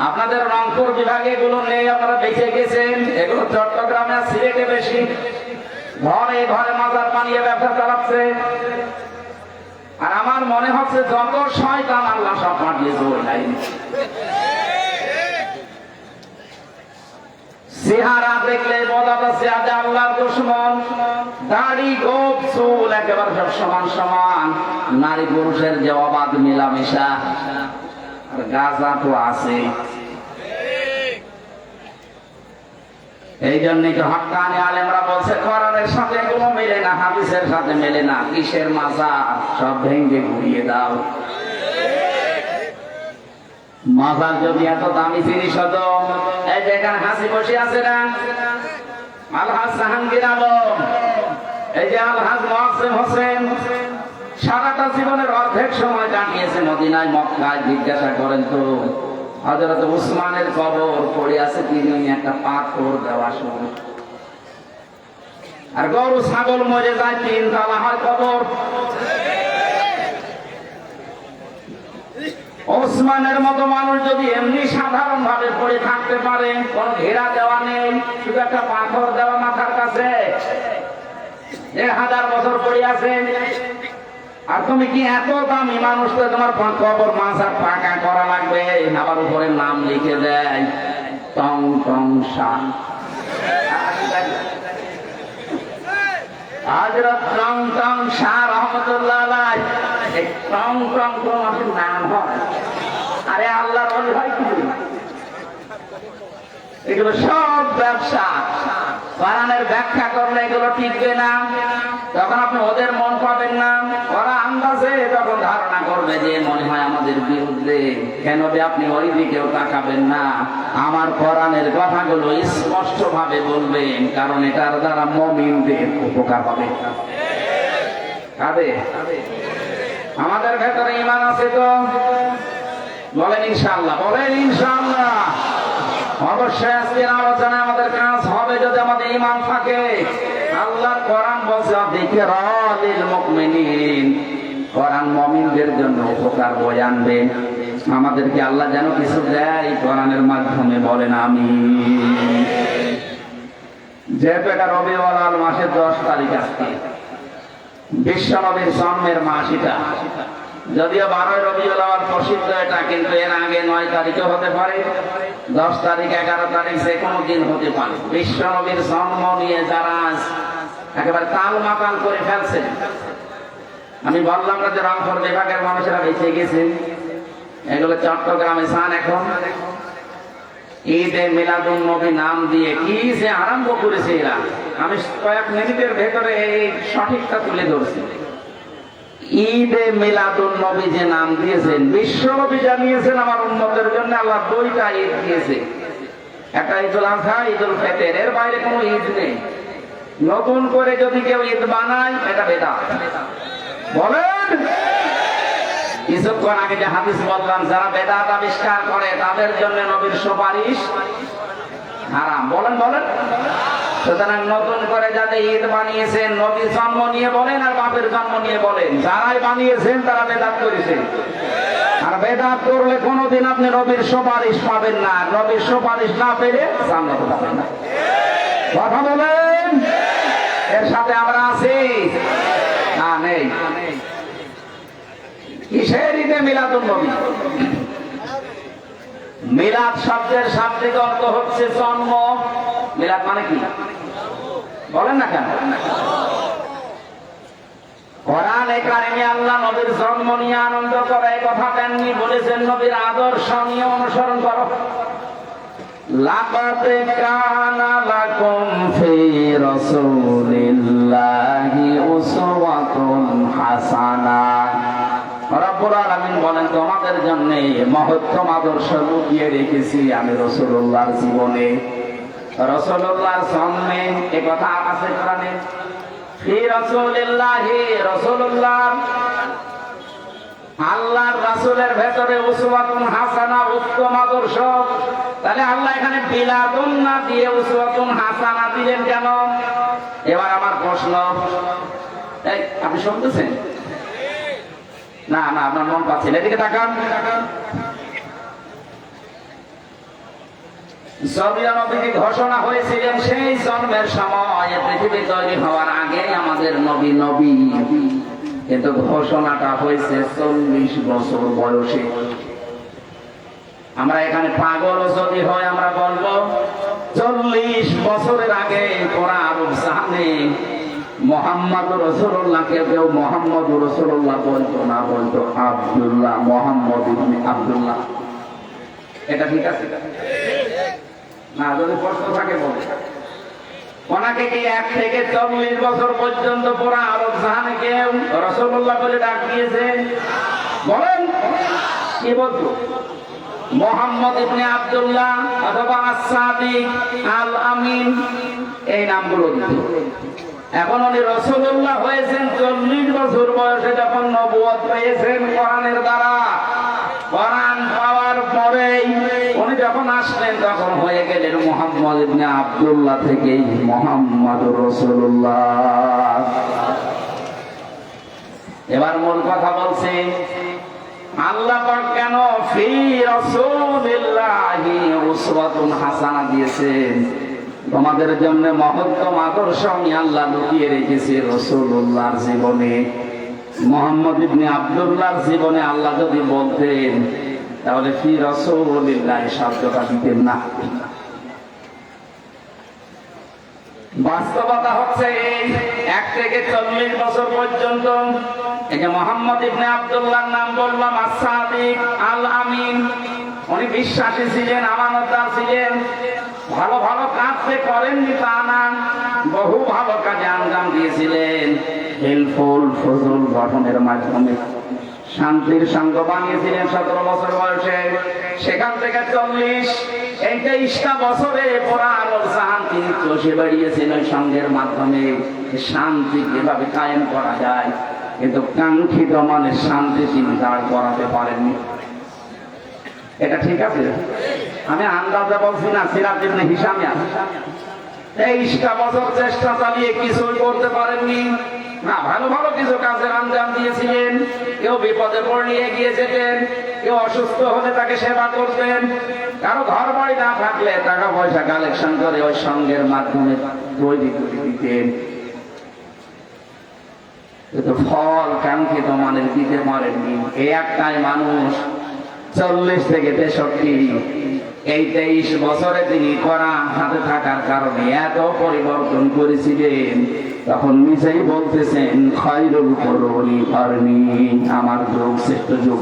আপনাদের রংপুর বিভাগে এগুলো নেই, আপনারা বেঁচে গেছেন। এগুলো চট্টগ্রামে আর সিলেটে বেশি। ঘরে ঘরে মাজার বানিয়ে ব্যবসা চালাচ্ছে। আর আমার মনে হচ্ছে যত শয়তান আল্লাহ সব পাঠিয়েছে ওই লাইনে। চেহারা দেখলে বোঝা যাচ্ছে আজ আল্লাহর দুশমন। দাড়ি গোপ চুল একেবারে সব সমান সমান। নারী পুরুষের যে অবাধ মেলামেশা, আর গাঁজা তো আছে। এই জন্যই তো হক্কানি আলেমরা বলছে কোরআনের সাথে এগুলো মেলে না, হাদিসের সাথে মেলে না। কিসের মাজার? সব ভেঙে ঘুরিয়ে দাও। মাজার যদি এত দামি জিনিস হতো, এই যে এখানে হাসি বসে আছে না, আলহাজ জাহাঙ্গীর আলম, এই যে আলহাজ মোয়াজ্জেম হোসেন, সারাটা জীবনের অর্ধেক সময় কাটিয়েছে মদিনায় মক্কায়। জিজ্ঞাসা করেন তো হযরত উসমানের কবর পড়ে আছে তিনি একটা পাথর দেওয়া শুরু। আর গরু ছাগল মরে যায়, 3 তলা হয় কবর। ওসমানের মতো মানুষ যদি এমনি সাধারণ ভাবে পড়ে থাকতে পারে, কোন ঘেরা দেওয়া নেই, শুধু একটা পাথর দেওয়া মাথার কাছে, 1000 বছর পড়ে আছে, আর তুমি কি এত দামি মানুষ তো তোমার কবর মাজার পাকা করা লাগবে? আবার উপরে নাম লিখে দেয় টং টং শাহ, হযরত টং টং শাহ রহমতুল্লাহ আলাইহি। এই টং টং কোন মানুষের নাম হয়? আরে আল্লাহর ওলি হয় কি? এগুলো সব ব্যবসা। কোরআনের ব্যাখ্যা করলে এগুলো টিকবে না, তখন আপনি ওদের মন পাবেন না। ওরা আন্দাজে তখন ধারণা করবে যে মনে হয় আমাদের বিরুদ্ধে। কেন আপনি ওই দিকেও তাকাবেন না, আমার কোরআনের কথাগুলো স্পষ্ট ভাবে বলবেন, কারণ এটার দ্বারা মুমিনদের উপকার হবে। কাদের? আমাদের ভেতরে ঈমান আছে তো? বলেন ইনশাআল্লাহ, বলেন ইনশাআল্লাহ। অবশ্যই আজকের আলোচনায় আমাদের কাজ হবে যদি আমাদের ঈমান থাকে। আল্লাহর কোরআন বলছে যিকরালিল মুমিনিন, কোরআন মুমিনদের জন্য উপকার বয়ে আনবে। আমাদেরকে আল্লাহ যেন কিছু দেয় কোরআনের মাধ্যমে, বলেন আমিন। যেহেতু এটা রবিউল আউয়াল মাসের 10 তারিখ, আজকে বিশ্ব নবীর জন্মের মাস। এটা যদিও 12 রবিউল আউয়াল প্রসিদ্ধ এটা, কিন্তু এর আগে 9 তারিখও হতে পারে, 10 তারিখ, 11 তারিখ, যে কোনো দিন হতে পারে। বিশ্ব নবীর জন্ম নিয়ে যারা একেবারে তাল মাতাল করে ফেলছে। আমি বললাম না যে রংপুর বিভাগের মানুষেরা বেঁচে গেছে, এগুলো চট্টগ্রামে চান এখন ঈদে মিলাদুন নবী নাম দিয়ে কি যে আরম্ভ করেছে এরা। আমি কয়েক মিনিটের ভেতরে এই সঠিকটা তুলে ধরছি। ঈদে মিলাদুন নবী যে নাম দিয়েছেন, বিশ্ব নবী জানিয়েছেন আমার উম্মতের জন্য আল্লাহ 2টা ঈদ দিয়েছে, একটা ঈদুল আযহা, ঈদুল ফিতর। এর বাইরে কোনো ঈদ নেই। নতুন করে যদি কেউ ঈদ বানায় এটা বেদাত। বলেন, কিছুক্ষণ আগে যে হাদিস বললাম, যারা বেদাত আবিষ্কার করে তাদের জন্য নবীর সুপারিশ হারাম। বলেন বলেন। সুতরাং নতুন করে যাতে ঈদ বানিয়েছেন, নবীর জন্ম নিয়ে বলেন আর বাপের জন্ম নিয়ে বলেন, যারাই বানিয়েছেন তারা বেদাত করেছেন। আর বেদাত করলে কোনোদিন আপনি নবীর সুপারিশ পাবেন না। নবীর সুপারিশ না পেলে জান্নাতে পাবেন না। কথা বলেন, এর সাথে আমরা আছি না? নেই। কিসের ঈদে মিলাদুন নবী? মিলাদ শব্দের শাব্দিক অর্থ হচ্ছে জন্ম। মিলাদ মানে কি বলেন না কেন? কোরআনে কারিমে আল্লাহ নবীর জন্ম নিয়ে আনন্দ করে এই কথা দেননি, বলেছেন নবীর আদর্শ নিয়ে অনুসরণ করো। লাকাদ কানা লাকুম ফি রাসূলিল্লাহি উসওয়াতুন হাসানাহ। রব্বুল আলামিন বলেন, তোমাদের জন্য মহত্তম আদর্শ লুকিয়ে রেখেছি আমি রাসূলুল্লাহর জীবনে, রাসূলুল্লাহর জন্মে। এই কথা আছে কোরআনে, ফি রাসূলিল্লাহি, রাসূলুল্লাহ আল্লাহর রাসূলের ভেতরে উসওয়াতুন হাসানা, উত্তম আদর্শ। তাহলে আল্লাহ এখানে বিলাদুন না দিয়ে উসওয়াতুন হাসানা দিলেন কেন? এবার আমার প্রশ্ন, এই আপনি শুনতেছেন? না না, আপনার মন পাচ্ছেন, এদিকে তাকান। যদিও নবীজি ঘোষণা হয়েছিলেন সেই জন্মের সময়, পৃথিবী তৈরি হওয়ার আগে আমাদের নবী নবী, কিন্তু ঘোষণাটা হয়েছে 40 বছর বয়সে। আমরা এখানে পাগল যদি হয় আমরা বলবো 40 বছরের আগে ওরা আরব জাহানে মোহাম্মদ রাসূলুল্লাহকে কেউ মোহাম্মদ রাসূলুল্লাহ বলতো না, বলতো আব্দুল্লাহ, মোহাম্মদ ইবনে আব্দুল্লাহ। এটা ঠিক আছে না? যদি প্রশ্ন থাকে বলে, ওনাকে কি 1 থেকে 40 বছর পর্যন্ত পুরা আরব জাহানে কেউ রাসূলুল্লাহ বলে ডাক দিয়েছে? বলেন কি বলতো? মোহাম্মদ ইবনে আব্দুল্লাহ অথবা আস-সাদিক, আল আমিন, এই নামগুলো দিত। এখন উনি রাসূলুল্লাহ হয়েছেন 40 বছর বয়সে, যখন নবুয়ত পেয়েছেন কোরআনের দ্বারা। কোরআন পাওয়ার পরেই উনি যখন আসলেন তখন হয়ে গেলেন মুহাম্মদ ইবনে আব্দুল্লাহ থেকে মুহাম্মাদুর রাসূলুল্লাহ। এবার মূল কথা বলছি, আল্লাহ পাক কেন ফি রাসূলিল্লাহি উসওয়াতুন হাসানা দিয়েছেন? তোমাদের জন্য মহত্তম আদর্শ আমি আল্লাহ লুকিয়ে রেখেছি রাসূলুল্লাহর জীবনে। মুহাম্মদ ইবনে আব্দুল্লাহর জীবনে আল্লাহ যদি বলতেন তাহলে ফি রাসূলিল্লাহ শব্দটা দিতেন না। বাস্তবতা হচ্ছে এই 1 থেকে 40 বছর পর্যন্ত এই যে মুহাম্মদ ইবনে আব্দুল্লাহর নাম বললাম, আস-সাদিক, আল আমিন, উনি বিশ্বাসী ছিলেন, আমানতদার ছিলেন। ভালো ভালো কাজ যে করেননি তা না, বহু ভালো কাজে আঞ্জাম দিয়েছিলেন। হেলফুল ফজল গঠনের মাধ্যমে শান্তির সঙ্গ বানিয়েছিলেন 17 বছর বয়সে। সেখান থেকে 40 এই 23টা বছরে পুরা আরব জাহান তিনি চষে বেরিয়েছেন ওই সঙ্গের মাধ্যমে। শান্তি কিভাবে কায়েম করা যায়, কিন্তু কাঙ্ক্ষিত মানের শান্তি তিনি দাঁড় করাতে পারেননি। এটা ঠিক আছে? আমি আন্দাজে বলছি না, সিরাত ইবনে হিশামিয়া 23টা বছর চেষ্টা চালিয়ে কিছুই করতে পারেননি। না, ভালো ভালো কিছু কাজের আঞ্জাম দিয়েছিলেন। কেউ বিপদে পড়লে এগিয়ে যেতেন, কেউ অসুস্থ হলে তাকে সেবা করতেন, কারো ঘর বাড়ি না থাকলে টাকা পয়সা কালেকশন করে ওই সঙ্গের মাধ্যমে তৈরি করে দিতেন। কিন্তু ফল কাঙ্ক্ষিত মানের দিতে পারেননি। এই একটাই মানুষ 40 থেকে 63 এই 23 বছরে তিনি কোরআন হাতে থাকার কারণে এত পরিবর্তন করেছিলেন। তখন নিজেই বলতেছেন খায়রুল কুরুনি কারনি, আমার যুগ শ্রেষ্ঠ যুগ।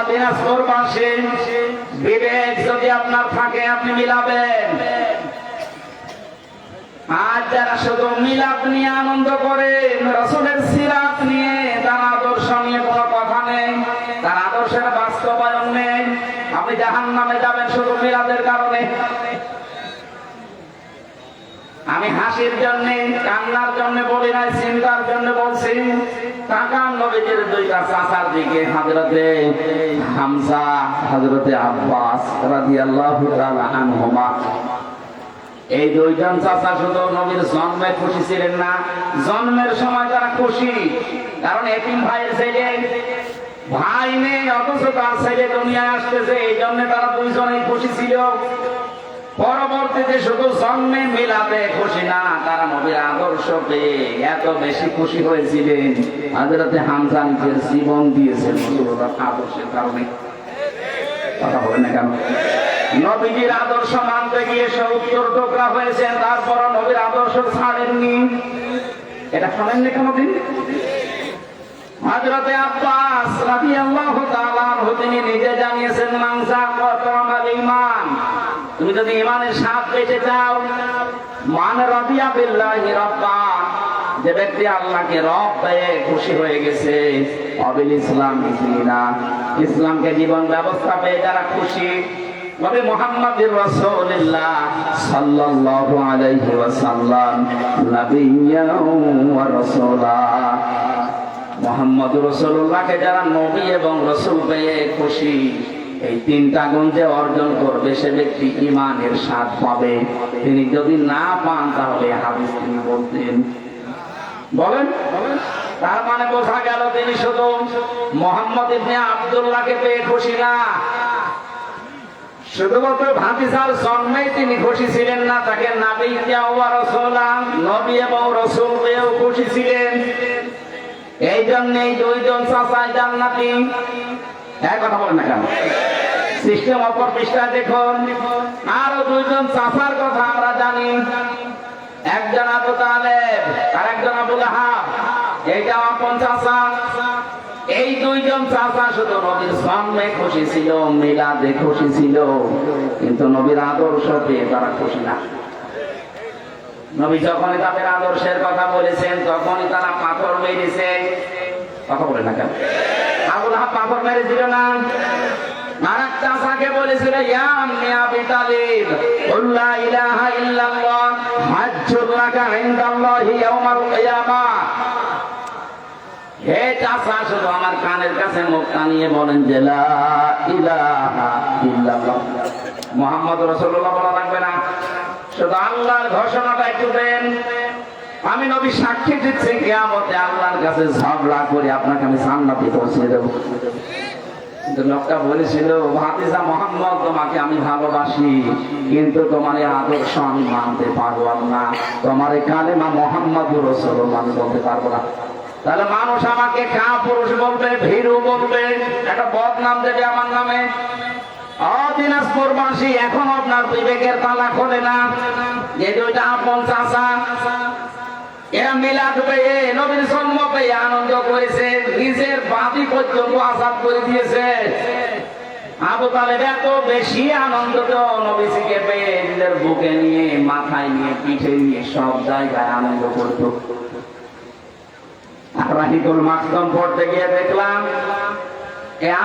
দিনাজপুর পাশে বিবেক যদি আপনার থাকে আপনি মিলাবেন। আজ যারা শুধু মিলাদ নিয়ে আনন্দ করেন, রাসূলের সিরাত নিয়ে, তার আদর্শ নিয়ে কোনো কথা নেই, তার আদর্শের বাস্তবায়ন নেই, আপনি জাহান্নামে যাবেন শুধু মিলাদের কারণে। আমি হাসির জন্য, কান্নার জন্য বলি নাই, চিন্তার জন্য বলছি। তাকান নবীজির 2টা চাচার দিকে, হযরতে হামজা, হযরতে আব্বাস রাদিয়াল্লাহু তাআলা আনহুমা। এই 2জন চাচা শুধু নবীর জন্মে খুশি ছিলেন না, জন্মের সময় তারা খুশি, কারণ এতিম ভাইয়ের ছেলে, ভাই নেই অথচ তার ছেলে দুনিয়ায় আসতেছে, এই জন্য তারা 2জনেই খুশি ছিল। পরবর্তীতে শুধু জন্মে মিলাদে খুশি না, তারা নবীর আদর্শ পেয়ে এত বেশি খুশি হয়েছিলেন, হযরতে হামজা নিজের জীবন দিয়েছেন রাসূলুল্লাহর আদর্শের কারণে। কথা বলেন না কেন? নবীজির আদর্শ মানতে গিয়ে 70 টুকরা হয়েছেন, তারপরও নবীর আদর্শ ছাড়েননি। এটা শোনেননি কোনদিন? হযরতে আব্বাস রাদিয়াল্লাহু তাআলা আনহু তিনি নিজে জানিয়েছেন, মানসা কতমাল ঈমান, তুমি যদি ঈমানের স্বাদ পেতে চাও, মান রাদিয়া বিল্লাহি রাব্বা, যে ব্যক্তি আল্লাহকে রব পেয়ে খুশি হয়ে গেছে, অবিল ইসলাম দিনা, ইসলামকে জীবন ব্যবস্থা পেয়ে যারা খুশি, নবী মুহাম্মদুর রাসূলুল্লাহ সাল্লাল্লাহু আলাইহি ওয়াসাল্লাম নবিয়্যাও ওয়া রাসূলা, মোহাম্মদ রাসূলুল্লাহকে যারা নবী এবং রাসূল পেয়ে খুশি, এই তিনটা গুণ যে অর্জন করবে সে ব্যক্তি ঈমানের স্বাদ পাবে। তিনি যদি না পান তাহলে হাদিস তিনি বলতেন। বলেন, তার মানে বোঝা গেল তিনি শুধু মোহাম্মদ ইবনে আব্দুল্লাহকে পেয়ে খুশি না, শুধুমাত্র ভাতিজার জন্মেই তিনি খুশি ছিলেন না, তাকে নবী এবং রাসূল পেয়েও খুশি ছিলেন। এই জন্যই দুইজন চাচা জান্নাতি। এক কথা বলেন না কেন? সিস্টেম অপর পৃষ্ঠায় দেখুন, আরো দুইজন চাচার কথা আমরা জানি। একজন আবু তালেব আর একজন আবু লাহাব, এইটা আপন চাচা। এই দুইজন চাচা শুধু নবীর জন্মে খুশি ছিল, মিলাদে খুশি ছিল, কিন্তু নবীর আদর্শ পেয়ে তারা খুশি না। নবী যখনই তাদের আদর্শের কথা বলেছেন তখনই তারা পাথর মেরেছে। কথা বলে না কেন? আবু লাহাব পাথর মেরেছিল না? আর এক চাচাকে বলেছিল, ইয়া আম্মি আবি তালিব, লা ইলাহা ইল্লাল্লাহ হাজ্জুল লাকা ইনদাল্লাহি ইয়াউমাল কিয়ামাহ। হে চাচা, শুধু আমার কানের কাছে মুখটা নিয়ে বলেন যে লা ইলাহা ইল্লাল্লাহ, মুহাম্মদ রাসূলুল্লাহ বলা লাগবে না, শুধু আল্লাহর ঘোষণাটা একটু দেন। আমি নবী সাক্ষী দিচ্ছি কিয়ামতে আল্লাহর কাছে ঝগড়া করে আপনাকে আমি জান্নাতে পৌঁছে দেব। কিন্তু লোকটা বলেছিল, ভাতিজা মুহাম্মদ, তোমাকে আমি ভালোবাসি, কিন্তু তোমার এই আদর্শ আমি মানতে পারবো না, তোমার এই কালেমা মুহাম্মদুর রাসূলুল্লাহ আমি বলতে পারবো না। তাহলে মানুষ আমাকে কাপুরুষ বলবে, ভীরু বলবে, একটা বদনাম দেবে আমার নামে। দিনাজপুরবাসী এখন আপনার বিবেকের তালা খোলে না যে দুইটা আপন চাচা এরা মিলাদ পেয়ে, নবীর জন্ম পেয়ে আনন্দ করেছে, নিজের বাদী পর্যন্ত আজাদ করে দিয়েছে। আবু তালেব এত বেশি আনন্দ তো নবীজিকে পেয়ে নিজের বুকে নিয়ে, মাথায় নিয়ে, পিঠে নিয়ে সব জায়গায় আনন্দ করত। রাহিকুল মাকতুম পড়তে গিয়ে দেখলাম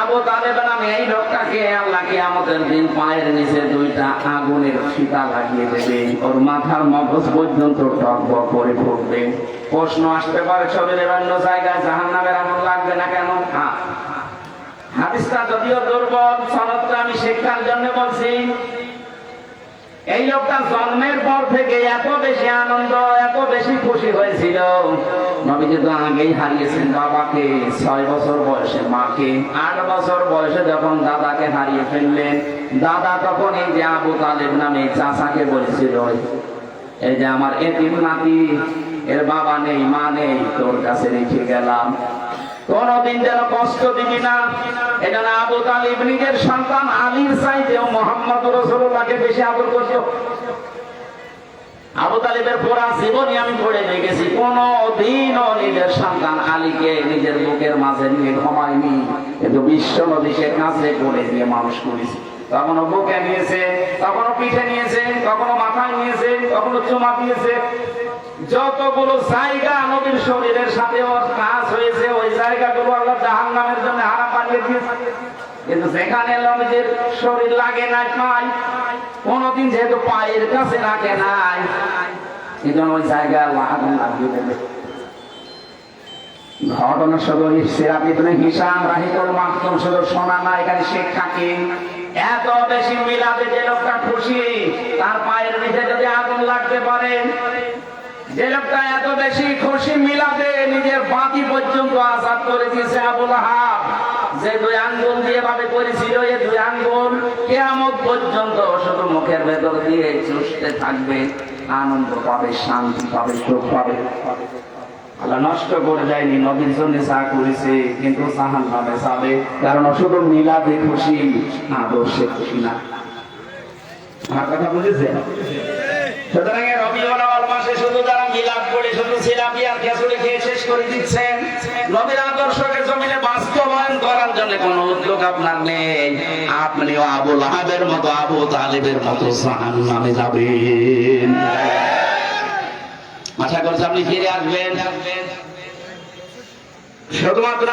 আবু তালেব নামে এই লোকটাকে আল্লাহ কিয়ামতের দিন পায়ের নিচে দুইটা আগুনের ফিতা লাগিয়ে দেবে, ওর মাথার মগজ পর্যন্ত টকবক করে ফুটবে। প্রশ্ন আসতে পারে, শরীরের অন্য জায়গায় জাহান্নামের আগুন লাগবে না কেন? হাদিসটা যদিও দুর্বল, সনদটা আমি শিক্ষার জন্য বলছি। এই লোকটা জন্মের পর থেকে এত বেশি আনন্দ, এত বেশি খুশি হয়েছিল। নবীজি তো আগেই হারিয়েছেন বাবাকে, 6 বছর বয়সে মাকে, 8 বছর বয়সে যখন দাদাকে হারিয়ে ফেললেন, দাদা তখন এই যে আবু তালেব নামে চাচাকে বলেছিল, এই যে আমার এতিম নাতি, এর বাবা নেই, মা নেই, তোর কাছে রেখে গেলাম, কোনদিন যেন কষ্ট দিবি না। এখানে আবু তালিব নিজের সন্তান আলীর চাইতেও মুহাম্মদ রাসূলুল্লাহকে বেশি আদর করত। আবু তালিবের পুরা জীবনী আমি পড়ে দেখেছি, কোনদিনও নিজের সন্তান আলীকে নিজের বুকের মাঝে নিয়ে ঘুমায়নি, কিন্তু বিশ্ব নদীকে কাছে করে দিয়ে মানুষ করেছে। কখনো বুকে নিয়েছে, কখনো পিঠে নিয়েছে, কখনো মাথায় নিয়েছে, কখনো চুমা দিয়েছে। যতগুলো জায়গা নবীর শরীরের সাথে ওর কাজ হয়েছে, ওই জায়গাগুলো আল্লাহ জাহান্নামের জন্য হারাম বানিয়ে দিয়েছে। কিন্তু যেখানে নবীর শরীর লাগে নাই, পায় কোনদিন যেহেতু পায়ের কাছে রাখে নাই, কিন্তু ওই জায়গায় আল্লাহ আগুন লাগিয়ে দেবে। ঘটনা শুধু সিরাত ইবনে হিশাম রাহিকুল মাকতুম শুধু শোনা না, এখানে শিক্ষা কি? এত বেশি মিলাদে যে লোকটা খুশি, তার পায়ের নিচে যদি আগুন লাগতে পারে, যে লোকটা এত বেশি খুশি মিলাদে নিজের বাতি পর্যন্ত আজাদ করে দিয়েছে আবু লাহাব, যে 2 আঙ্গুল দিয়ে ভাবে করেছিল, এই 2 আঙ্গুল কিয়ামত পর্যন্ত শুধু মুখের ভেতর দিয়ে চুষতে থাকবে, আনন্দ পাবে, শান্তি পাবে, সুখ পাবে। আল্লাহ নষ্ট করে যায়নি, নবীর জন্য যা করেছে, কিন্তু জাহান্নামে যাবে, কারণ শুধু মিলাদে খুশি, আদর্শে খুশি না। আমার কথা বুঝেছেন? সুতরাং রবিউল আউয়াল মাসে শুধু যারা মিলাদ পড়ে শুধু জিলাপি আর খেজুরি খেয়ে শেষ করে দিচ্ছেন, নবীর আদর্শকে জমিনে বাস্তবায়ন করার জন্য কোনো উদ্যোগ আপনার নেই, আপনিও আবু লাহাবের মতো, আবু তালেবের মতো জাহান্নামে যাবেন। আশা করছি আপনি ফিরে আসবেন। শুধুমাত্র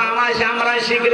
আমরাই শিখে